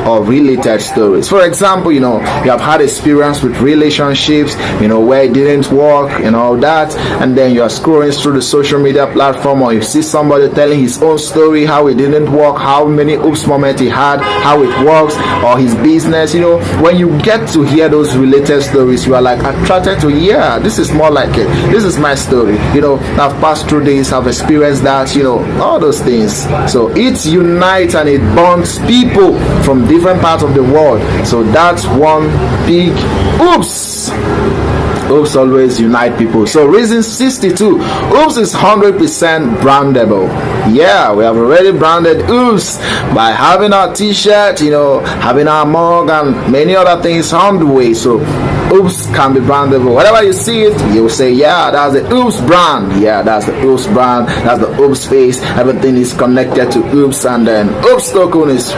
or related stories. For example, you have had experience with relationships, where it didn't work and all that, and then you are scrolling through the social media platform, or you see somebody telling his own story, how it didn't work, how many oops moments he had, how it works, or his business. When you get to hear those related stories, you are like attracted to, yeah, this is more like it, this is my story. I've passed through this, I've experienced that, all those things. So it unites and it bonds people from different parts of the world. So that's one big oops. Oops always unite people. So reason 62, oops is 100% brandable. Yeah, we have already branded oops by having our t-shirt, having our mug and many other things on the way. So oops can be brandable. Whenever you see it, you'll say, yeah, that's the oops brand. Yeah, that's the oops brand. That's the oops face. Everything is connected to oops, and then oops token is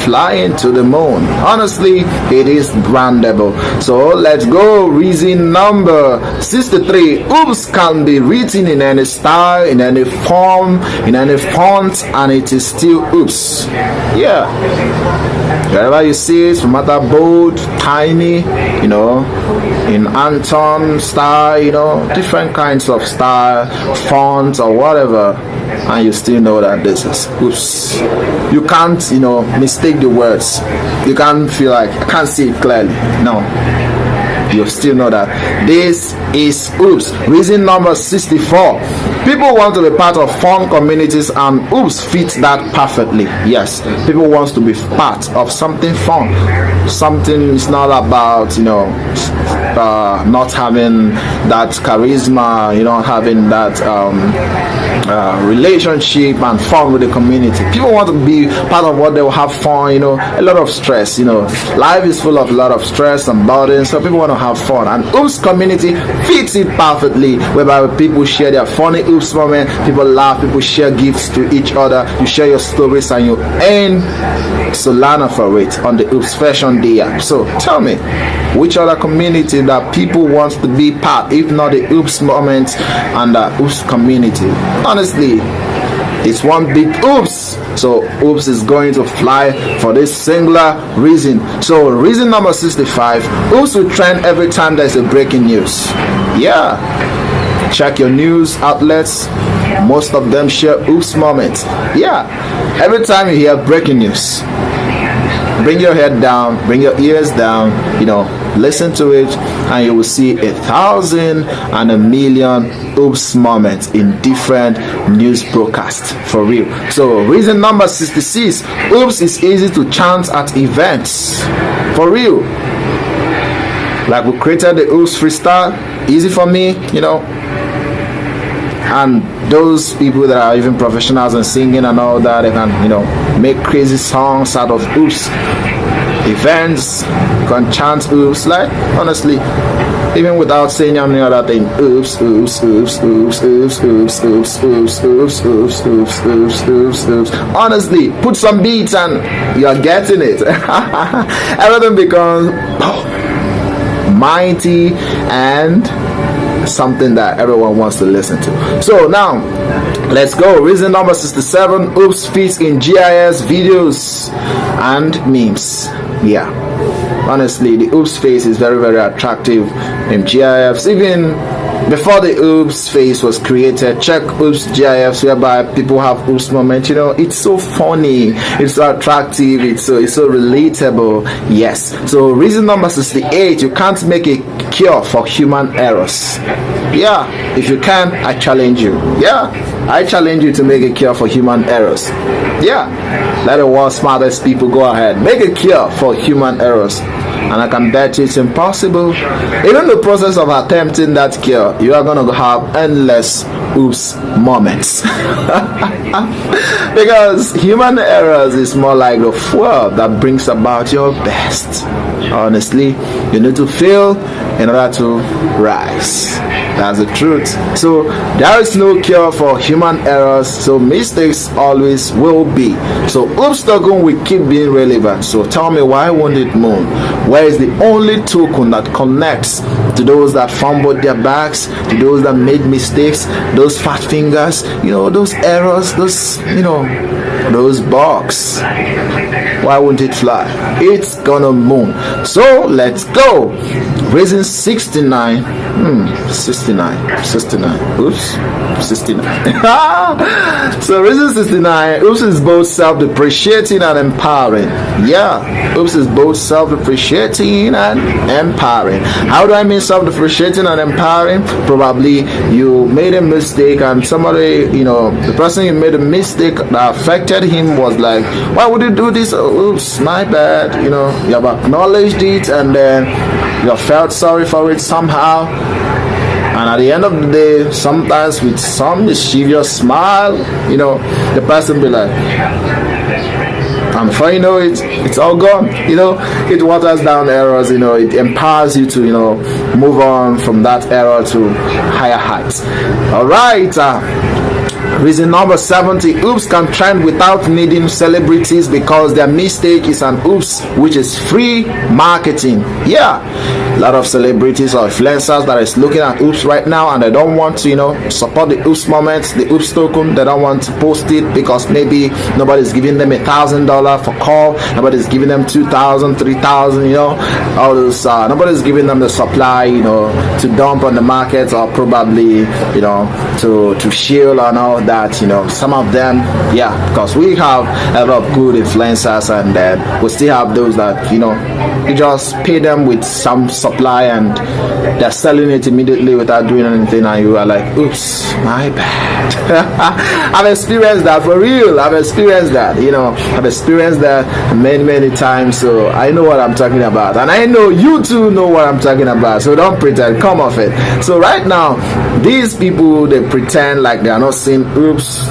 flying to the moon. Honestly, it is brandable. So let's go. Reason number 63, oops can be written in any style, in any form, in any font, and it is still oops. Yeah, wherever you see it, no matter bold, tiny, in Anton style, different kinds of style, fonts or whatever, and you still know that this is oops. You can't mistake the words. You can't feel like I can't see it clearly. No, you still know that this is oops. Reason number 64, people want to be part of fun communities, and oops fits that perfectly. Yes, people want to be part of something fun. Something is not about not having that charisma, having that relationship and fun with the community. People want to be part of what they will have fun, a lot of stress. Life is full of a lot of stress and burdens, so people want to have fun, and oops community fits it perfectly, whereby people share their funny oops moment, people laugh, people share gifts to each other, you share your stories, and you earn Solana for it on the oops fashion day app. So tell me, which other community that people want to be part, if not the oops moment and the oops community? Honestly, it's one big oops. So oops is going to fly for this singular reason. So reason number 65, oops will trend every time there's a breaking news. Yeah, check your news outlets, most of them share oops moments. Yeah, every time you hear breaking news, bring your head down, bring your ears down, listen to it, and you will see 1,000 and 1,000,000 oops moments in different news broadcasts, for real. So reason number 66, oops is easy to chant at events, for real. Like we created the oops freestyle, easy for me, and those people that are even professionals in singing and all that, they can make crazy songs out of oops. Events, you can chant oops, like honestly, even without saying any other thing, oops, oops, oops, oops, oops, oops, oops, oops, oops, oops, oops, oops, oops, oops. Honestly, put some beats and you are getting it. Everything becomes mighty and something that everyone wants to listen to. So now let's go. Reason number 67, oops fits in GIS videos and memes. Yeah, honestly, the oops face is very, very attractive in GIFs. Even before the oops face was created, check oops GIFs whereby people have oops moment. It's so funny, it's so attractive, it's so relatable. Yes. So reason number 68, you can't make a cure for human errors. Yeah, if you can, I challenge you. Yeah, I challenge you to make a cure for human errors. Yeah, let the world's smartest people go ahead, make a cure for human errors, and I can bet you it's impossible. Even the process of attempting that cure, you are gonna have endless oops moments. Because human errors is more like the fuel that brings about your best. Honestly, you need to fail in order to rise. That's the truth. So there is no cure for human errors, so mistakes always will be. So oops token will keep being relevant. So tell me, why won't it move? Where is the only token that connects to those that fumbled their bags, to those that made mistakes, those fat fingers, those errors, those those bugs. Why won't it fly? It's gonna moon. So let's go. Raising 69. 69. Oops. 69. So raising 69. Oops is both self-depreciating and empowering. Yeah. Oops is both self-depreciating and empowering. How do I mean self-depreciating and empowering? Probably you made a mistake and somebody, the person you made a mistake that affected him was like, why would you do this? Oh, oops, my bad. You have acknowledged it and then you have felt sorry for it somehow. And at the end of the day, sometimes with some mischievous smile, the person be like, and before you know it, it's all gone. It waters down errors. It empowers you to move on from that error to higher heights. All right. Reason number 70. Oops can trend without needing celebrities because their mistake is an oops, which is free marketing. Yeah, a lot of celebrities or influencers that is looking at oops right now and they don't want to support the oops moment, the oops token. They don't want to post it because maybe nobody's giving them $1,000 for call, nobody's giving them 2,000, 3,000, all those. Nobody's giving them the supply to dump on the market or probably to shield and all that. Some of them, because we have a lot of good influencers and we still have those that you just pay them with some supply and they're selling it immediately without doing anything and you are like, oops, my bad. I've experienced that for real. I've experienced that many times, so I know what I'm talking about and I know you too know what I'm talking about, so don't pretend, come off it. So right now these people, they pretend like they are not seeing oops.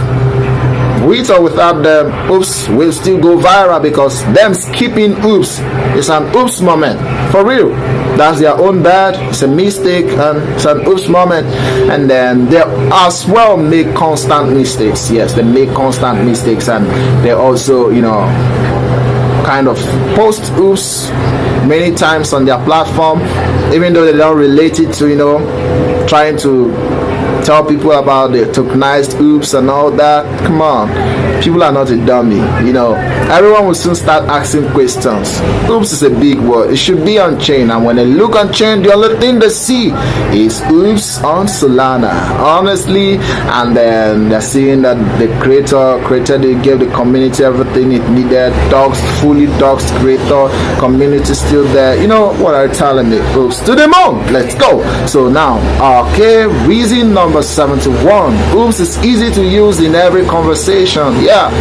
With or without them, oops will still go viral because them skipping oops is an oops moment. For real. That's their own bad. It's a mistake and it's an oops moment. And then they as well make constant mistakes. Yes, they make constant mistakes and they also, kind of post oops many times on their platform, even though they don't relate it to, trying to tell people about the tokenized oops and all that. Come on, people are not a dummy. Everyone will soon start asking questions. Oops is a big word. It should be on chain, and when they look on chain, the only thing they see is oops on Solana, honestly. And then they're seeing that the creator gave the community everything it needed. Fully doxed creator, community still there. What are you telling me? Oops to the moon. Let's go. So now, okay, reason number 71. Oops is easy to use in every conversation. Yeah.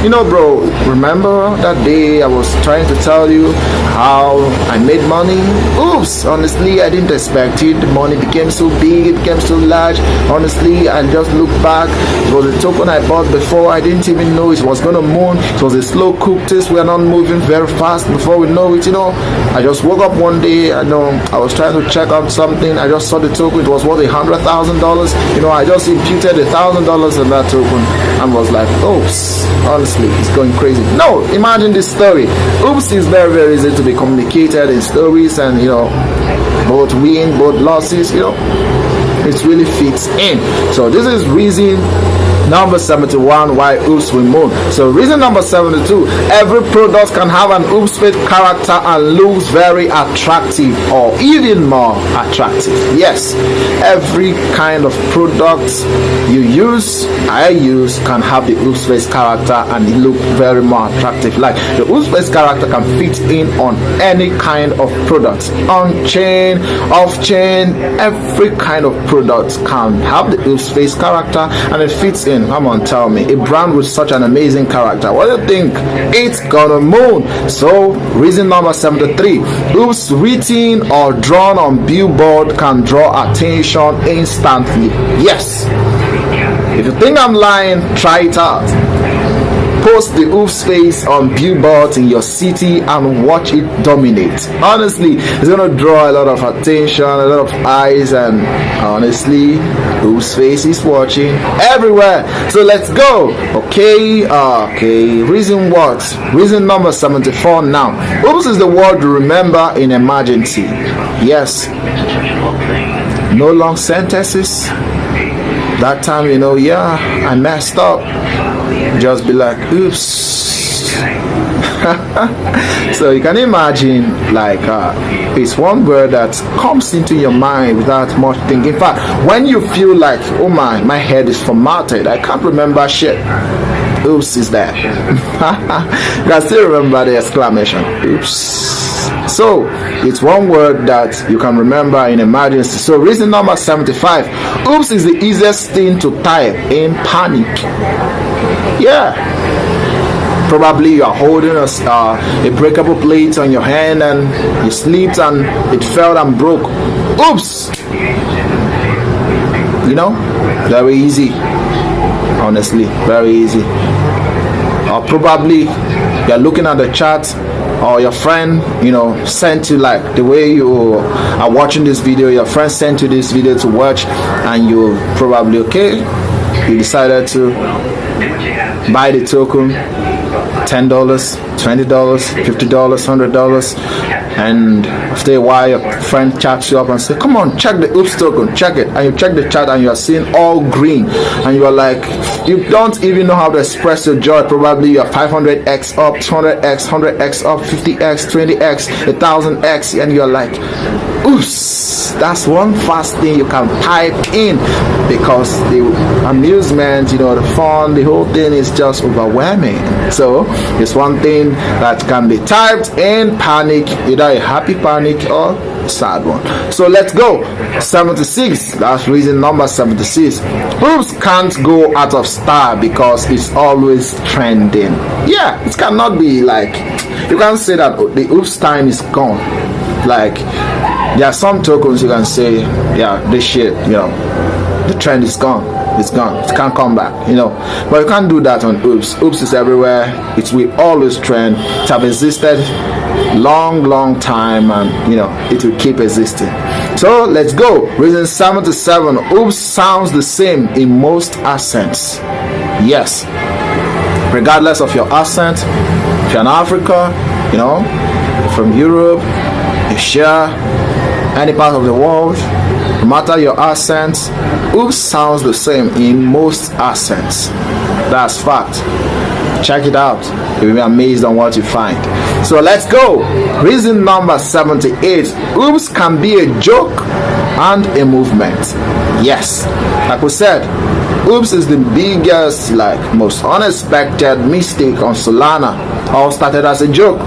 Bro, remember that day I was trying to tell you how I made money? Oops, honestly, I didn't expect it. The money became so big, it became so large. Honestly, I just looked back. It was a token I bought before. I didn't even know it was going to moon. It was a slow cook test. We are not moving very fast. Before we know it, I just woke up one day. I was trying to check out something. I just saw the token. It was worth $100,000. I just imputed $1,000 in that token and was like, oops, honestly, it's going crazy. No, imagine this story. Oops is very, very easy to be communicated in stories, and both win, both losses, it really fits in. So this is reason number 71 why oops will moon. So reason number 72, every product can have an oops fit character and looks very attractive or even more attractive. Yes, every kind of product I use can have the oops face character and it look very more attractive. Like the oops face character can fit in on any kind of product, on chain, off chain. Every kind of product can have the oops face character and it fits in. Come on, tell me, a brand with such an amazing character, what do you think? It's gonna moon. So reason number 73, oops written or drawn on billboard can draw attention instantly. Yes, if you think I'm lying, try it out. Post the oops face on billboards in your city and watch it dominate. Honestly, it's gonna draw a lot of attention, a lot of eyes, and honestly, oops face is watching everywhere. So let's go. Okay, reason what? Reason number 74 now. Oops is the word to remember in emergency. Yes, no long sentences. That time, I messed up. just be like, oops. So you can imagine, like, it's one word that comes into your mind without much thinking. In fact, when you feel like, oh my head is formatted, I can't remember shit, oops is there. You can still remember the exclamation, oops. So it's one word that you can remember in emergency. So reason number 75, oops is the easiest thing to type in panic. Yeah. Probably you are holding a breakable plate on your hand and you slipped and it fell and broke. Oops! You know, very easy. Honestly, very easy. Or probably you're looking at the chat, or your friend, sent you, like the way you are watching this video, your friend sent you this video to watch, and you probably, you decided to buy the token, $10, $20, $50, $100, and after a while your friend chats you up and say, come on, check the oops token, check it, and you check the chat and you are seeing all green, and you are like, you don't even know how to express your joy. Probably you are 500x up, 200x, 100x up, 50x, 20x, 1000x, and you're like, oops. That's one fast thing you can type in, because the amusement, the fun, the whole thing is just overwhelming. So it's one thing that can be typed in panic, either a happy panic or sad one. So let's go. 76, that's reason number 76. Oops can't go out of style because it's always trending. Yeah, it cannot be like, you can't say that the oops time is gone. Like, there are some tokens you can say, yeah, this shit, the trend is gone. It's gone. It can't come back, But you can't do that on oops. Oops is everywhere. It will always trend. It have existed long time, and it will keep existing. So let's go. Reason 77. Oops sounds the same in most accents. Yes. Regardless of your accent, if you're in Africa, from Europe, Asia, any part of the world, no matter your accent, oops sounds the same in most accents. That's fact. Check it out. You'll be amazed on what you find. So let's go. Reason number 78. Oops can be a joke and a movement. Yes, like we said, oops is the biggest, most unexpected mistake on Solana. All started as a joke.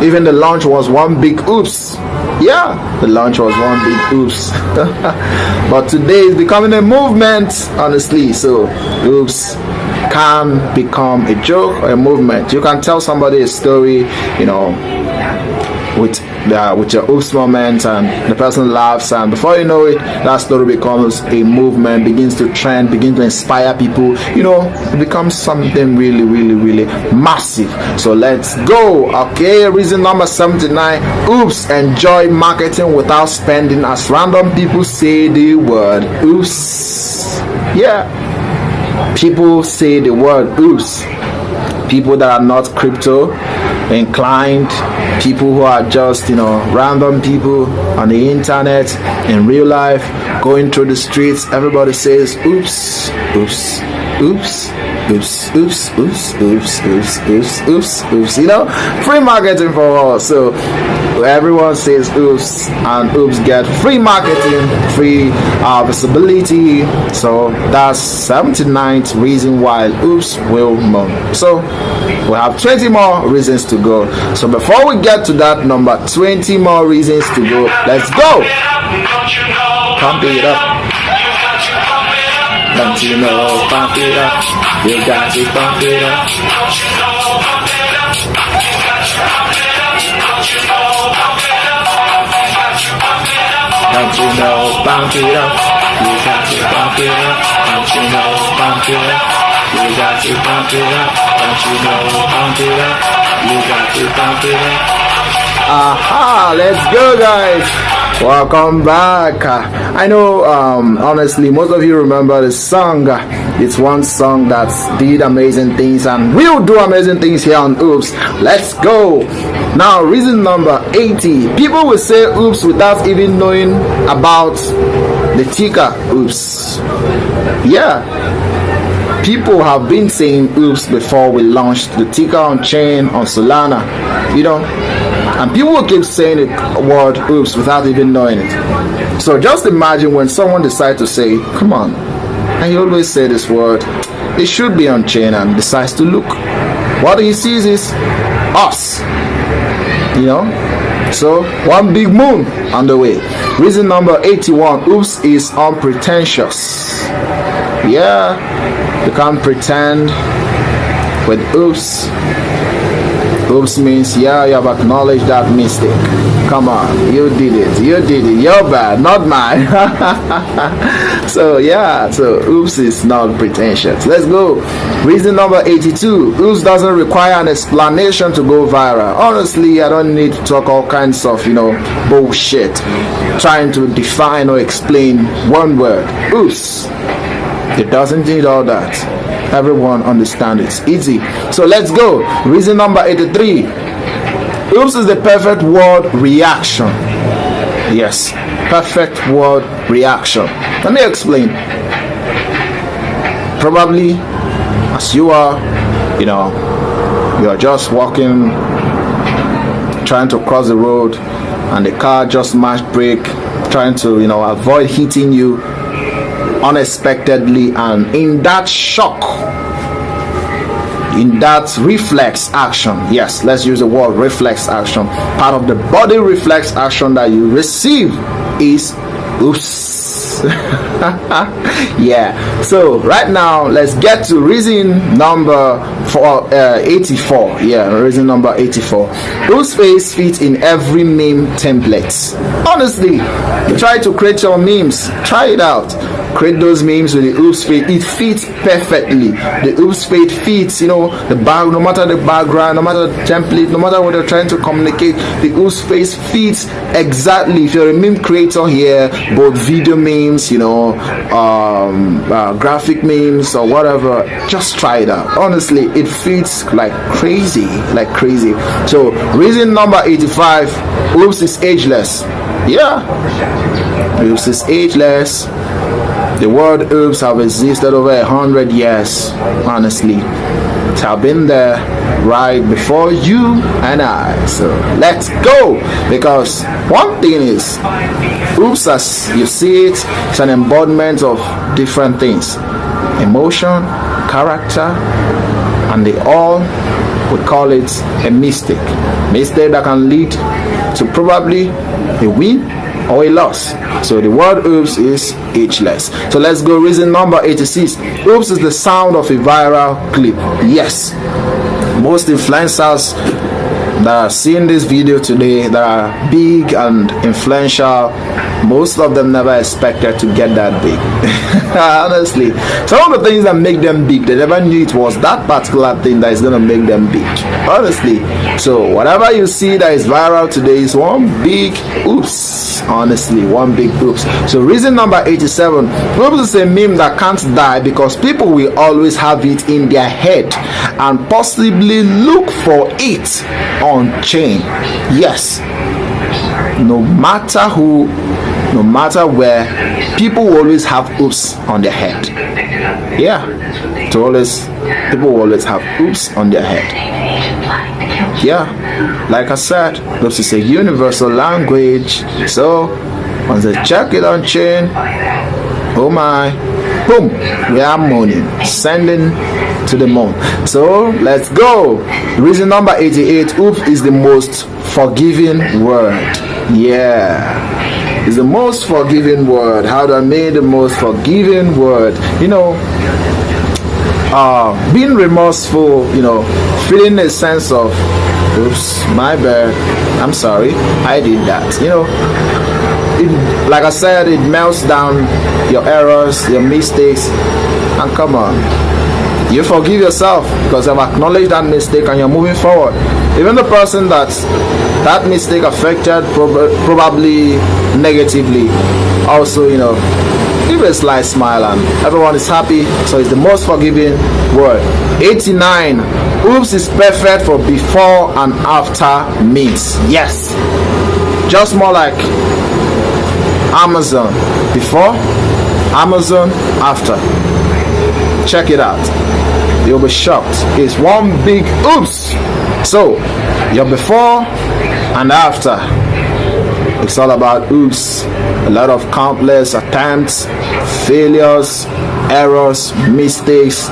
Even the launch was one big oops. Yeah, the launch was one big oops. But today it's becoming a movement, honestly. So oops can become a joke or a movement. You can tell somebody a story, with your oops moment, and the person laughs, and before you know it, that story becomes a movement, begins to trend, begins to inspire people. It becomes something really massive. So let's go. Okay, reason number 79. Oops enjoy marketing without spending, as random people say the word oops. Yeah, people say the word oops. People that are not crypto inclined, people who are just random people on the internet, in real life, going through the streets, everybody says oops, oops, oops, oops, oops, oops, oops, oops, oops, oops, oops. Free marketing for all. So everyone says oops, and oops get free marketing, free visibility. So that's 79th reason why oops will moan. So we have 20 more reasons to go. So before we get to that number, 20 more reasons to go, let's go. Pump it up. Don't you know, pump it up. You got to pump it up. Don't you know, pump it up. You got to pump it up. Don't you know, pump it up. You got to pump it up. Don't you know, pump it up. You got to pump it up. Aha, let's go, guys. Welcome back. I know, honestly, most of you remember the song. It's one song that did amazing things and will do amazing things here on Oops. Let's go. Now, reason number 80. People will say oops without even knowing about the ticker oops. Yeah. people have been saying oops before we launched the ticker on chain on Solana, and people will keep saying the word oops without even knowing it. So just imagine when someone decides to say, come on, and you always say this word, it should be on chain, and decides to look. What he sees is us, So one big moon on the way. Reason number 81, oops is unpretentious. Yeah, you can't pretend with oops. Oops means, yeah, you have acknowledged that mistake. Come on, you did it, you're bad, not mine. So oops is not pretentious. Let's go. Reason number 82, oops doesn't require an explanation to go viral. Honestly, I don't need to talk all kinds of, bullshit, trying to define or explain one word, oops. It doesn't need all that. Everyone understands it's easy. So let's go. Reason number 83. Oops is the perfect word reaction. Yes, perfect word reaction. Let me explain. Probably as you are, you're just walking, trying to cross the road, and the car just mashed brake, trying to, avoid hitting you unexpectedly, and in that shock, in that reflex action, yes, let's use the word reflex action, part of the body reflex action that you receive is oops. Yeah, so right now let's get to reason number 84. Yeah, reason number 84. Oops face fits in every meme template. Honestly, try to create your memes, try it out. Create those memes with the oops fade. It fits perfectly. The oops fade fits, the bag, no matter the background, no matter the template, no matter what they're trying to communicate, the oops face fits exactly. If you're a meme creator here, both video memes, graphic memes or whatever, just try it out. Honestly, it fits like crazy. So reason number 85, oops is ageless. Yeah, oops is ageless. The word oops have existed over 100 years. Honestly, it have been there right before you and I. So let's go, because one thing is, oops, as you see it, it's an embodiment of different things: emotion, character, and they all, we call it a mistake that can lead to probably a win or a loss. So the word oops is ageless. So let's go. Reason number 86. Oops is the sound of a viral clip. Yes, most influencers that are seeing this video today, that are big and influential, most of them never expected to get that big. Honestly, some of the things that make them big, they never knew it was that particular thing that is going to make them big. Honestly, so whatever you see that is viral today is one big oops. Honestly, one big oops. So reason number 87. Oops is a meme that can't die because people will always have it in their head and possibly look for it on chain. Yes, no matter who, no matter where, people will always have oops on their head. Yeah, people will always have oops on their head. Yeah, like I said, oops is a universal language. So once they check it on chain, oh my, boom, we are moaning, sending to the moon. So let's go. Reason number 88. Oops is the most forgiving word. Yeah, it's the most forgiving word. How do I mean the most forgiving word? Being remorseful, feeling a sense of oops, my bad, I'm sorry, I did that. Like I said, it melts down your errors, your mistakes, and come on, you forgive yourself because you've acknowledged that mistake and you're moving forward. Even the person that mistake affected probably negatively, also, give a slight smile and everyone is happy. So it's the most forgiving word. 89. Oops is perfect for before and after memes. Yes, just more like Amazon before, Amazon after. Check it out. You'll be shocked. It's one big oops. So your before and after, it's all about oops. A lot of countless attempts, failures, errors, mistakes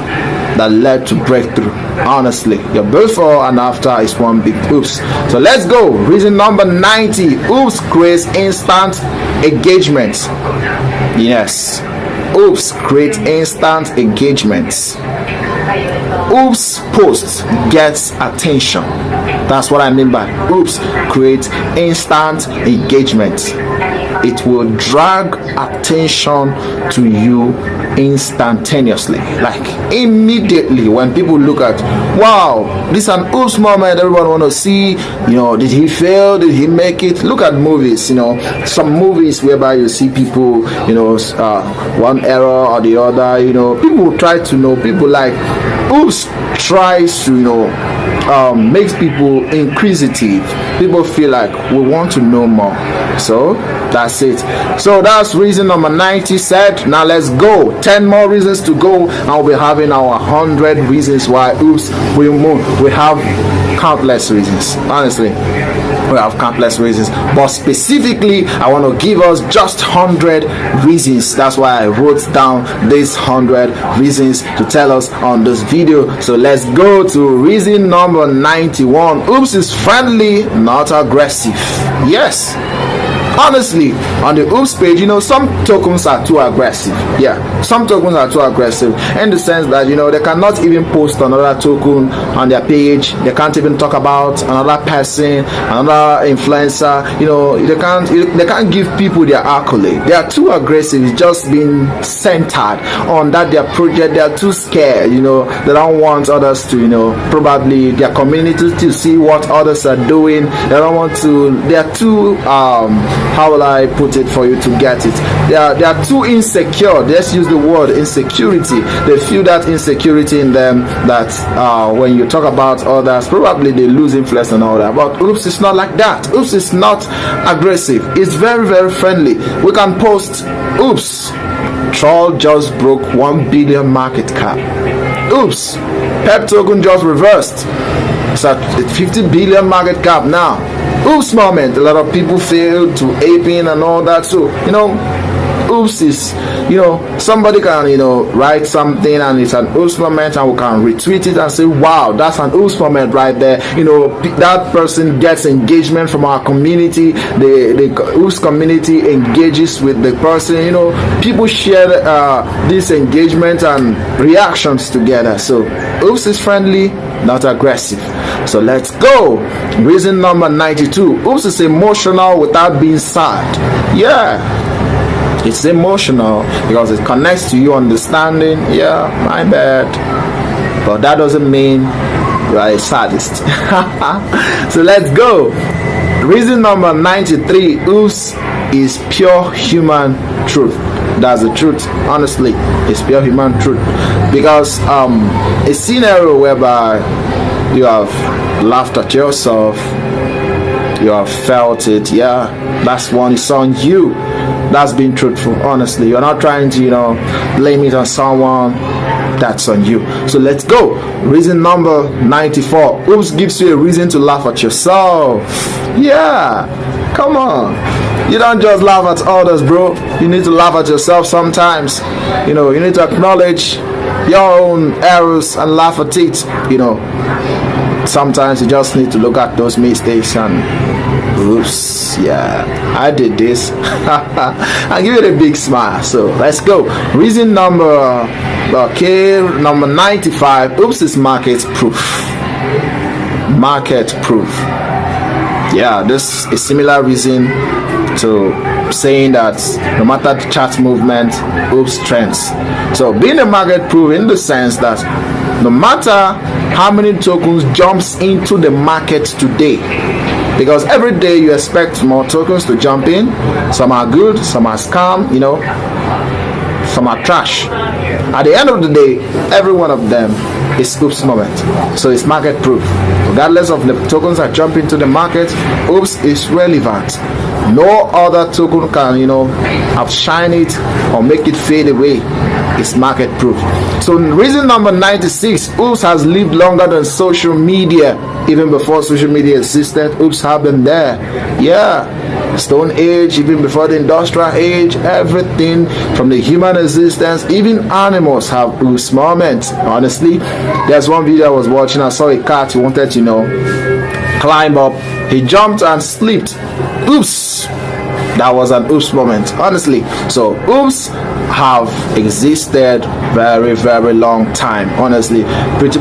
that led to breakthrough. Honestly, your before and after is one big oops. So let's go. Reason number 90. Oops creates instant engagement. Yes, oops create instant engagements. Oops post gets attention. That's what I mean by oops create instant engagement. It will drag attention to you instantaneously, like immediately. When people look at, wow, this is an oops moment, everyone want to see, did he fail, did he make it? Look at movies, some movies whereby you see people, one error or the other, people try to know, people like oops tries to makes people inquisitive. People feel like we want to know more. So that's it. So that's reason number 90 said. Now let's go. 10 more reasons to go, and we'll be having our 100 reasons why oops we move. We have countless reasons. Honestly, we have countless reasons, but specifically I want to give us just 100 reasons. That's why I wrote down these 100 reasons to tell us on this video. So let's go to reason number 91. Oops is friendly, not aggressive. Yes, honestly, on the oops page, some tokens are too aggressive. Yeah, some tokens are too aggressive in the sense that they cannot even post another token on their page. They can't even talk about another person, another influencer. They can't give people their accolade. They are too aggressive. It's just being centered on that their project. They are too scared. They don't want others to probably their community to see what others are doing. They don't want to. They are too how will I put it for you to get it? They are too insecure. Let's use the word insecurity. They feel that insecurity in them that when you talk about others, probably they lose influence and all that. But oops is not like that. Oops is not aggressive. It's very, very friendly. We can post oops, Troll just broke 1 billion market cap. Oops, Pep token just reversed. It's at 50 billion market cap now. Oops moment. A lot of people fail to ape in and all that. So oops is somebody can write something and it's an oops moment, and we can retweet it and say, wow, that's an oops moment right there. That person gets engagement from our community. The oops community engages with the person. People share this engagement and reactions together. So oops is friendly, not aggressive. So let's go. Reason number 92. Oops is emotional without being sad. Yeah, it's emotional because it connects to you understanding. Yeah, my bad, but that doesn't mean you are a sadist. So let's go. Reason number 93. Oops is pure human truth. That's the truth. Honestly, it's pure human truth, because a scenario whereby you have laughed at yourself, you have felt it, yeah, that's one. It's on you. That's being truthful. Honestly, you're not trying to blame it on someone. That's on you. So let's go. Reason number 94. Oops gives you a reason to laugh at yourself. Yeah, come on. You don't just laugh at others, bro. You need to laugh at yourself sometimes. You need to acknowledge your own errors and laugh at it. Sometimes you just need to look at those mistakes and oops, yeah, I did this. I'll give it a big smile. So let's go. Reason number 95. Oops is market proof. Market proof. Yeah, this is a similar reason to saying that no matter the chart movement, oops trends. So being a market proof in the sense that no matter how many tokens jumps into the market today, because every day you expect more tokens to jump in. Some are good, some are scam, some are trash. At the end of the day, every one of them is oops moment. So it's market proof. Regardless of the tokens that jump into the market, oops is relevant. No other token can, outshine it or make it fade away. It's market proof. So reason number 96, Oops has lived longer than social media. Even before social media existed, Oops have been there. Yeah, Stone Age, even before the Industrial Age, everything from the human existence, even animals have Oops moments. Honestly, there's one video I was watching. I saw a cat who wanted to, climb up. He jumped and slipped. Oops. That was an oops moment, honestly. So oops have existed very, very long time, honestly, pretty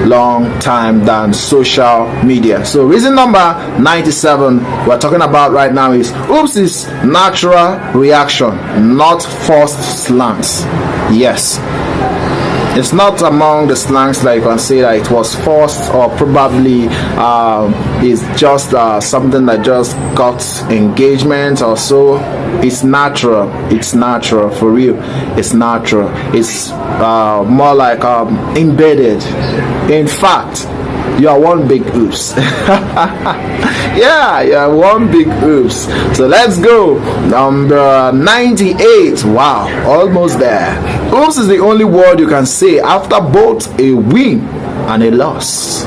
long time than social media. So reason number 97 we're talking about right now is oops is natural reaction, not forced slangs. Yes, it's not among the slangs that you can say that it was forced or probably is just something that just got engagement or so. It's natural. It's natural for real. It's natural. It's more like embedded. In fact, you are one big oops. Yeah, you are one big oops. So let's go. Number 98. Wow, almost there. Oops is the only word you can say after both a win and a loss.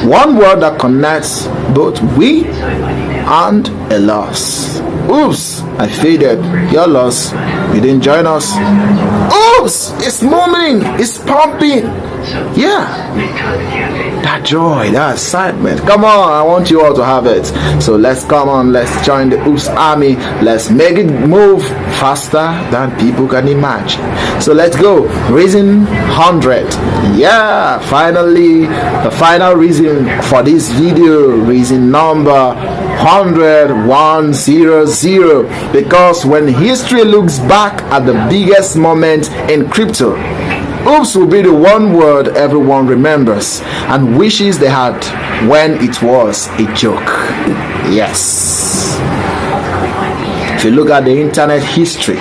One word that connects both win and a loss. Oops, I faded. Your loss. You didn't join us. Oops, it's moving. It's pumping. Yeah, that joy, that excitement. Come on, I want you all to have it. So let's join the oops army. Let's make it move faster than people can imagine. So let's go. Reason 100. Yeah, finally the final reason for this video. Reason number 100. Because when history looks back at the biggest moment in crypto, oops will be the one word everyone remembers and wishes they had when it was a joke. Yes. If you look at the internet history,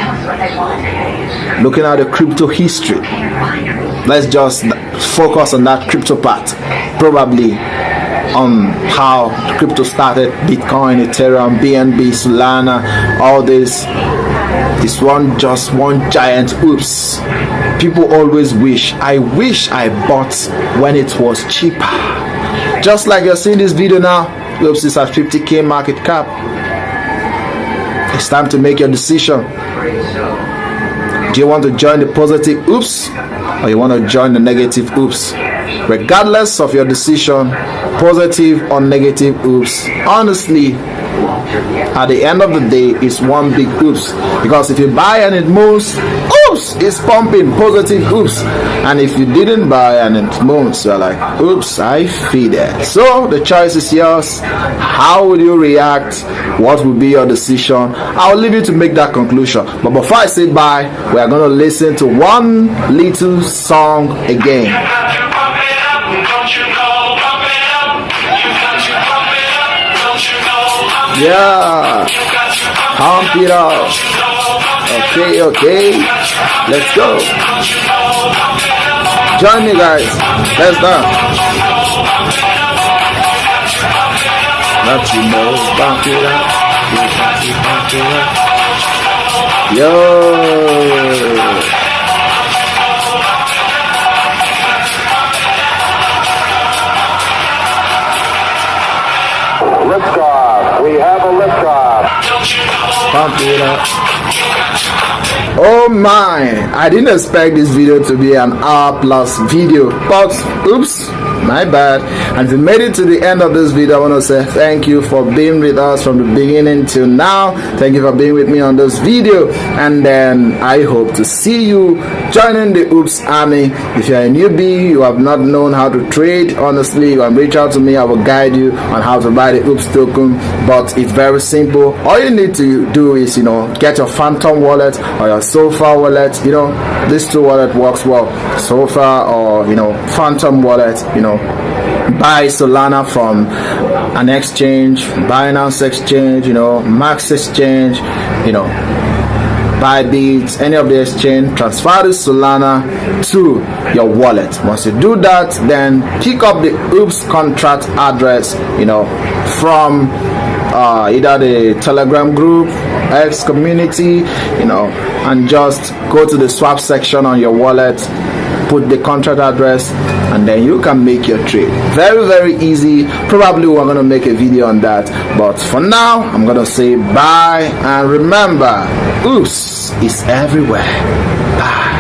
looking at the crypto history, let's just focus on that crypto part. Probably on how crypto started, Bitcoin, Ethereum, BNB, Solana, all this. It's one giant oops. People always wish I bought when it was cheaper. Just like you're seeing this video now, oops is at 50k market cap. It's time to make your decision. Do you want to join the positive oops or you want to join the negative oops? Regardless of your decision, positive or negative oops, honestly, at the end of the day, it's one big oops. Because if you buy and it moves, oops, it's pumping, positive oops. And if you didn't buy and it moves, you're like, oops, I faded. So the choice is yours. How will you react? What will be your decision? I'll leave you to make that conclusion. But before I say bye, we are going to listen to one little song again. Yeah, pump it up. Okay, let's go. Join me, guys. Let's dance. Let you know, pump it up. Pump it up. Yo. Liftoff. We have a liftoff. Pump it up. Oh my, I didn't expect this video to be an hour plus video, but oops, my bad. And if you made it to the end of this video, I want to say thank you for being with us from the beginning till now. Thank you for being with me on this video, and then I hope to see you joining the oops army. If you're a newbie, you have not known how to trade, honestly, you can reach out to me. I will guide you on how to buy the oops token, but it's very simple. All you need to do is get your Phantom wallet or your Sofa wallet. This two wallet works well, Sofa or Phantom wallet. Buy Solana from an exchange, Binance exchange, Max exchange, Bybit, any of the exchange. Transfer the Solana to your wallet. Once you do that, then pick up the oops contract address from either the Telegram group, X community, and just go to the swap section on your wallet, put the contract address, and then you can make your trade. Very, very easy. Probably we're going to make a video on that, but for now I'm going to say bye, and remember, oops is everywhere. Bye.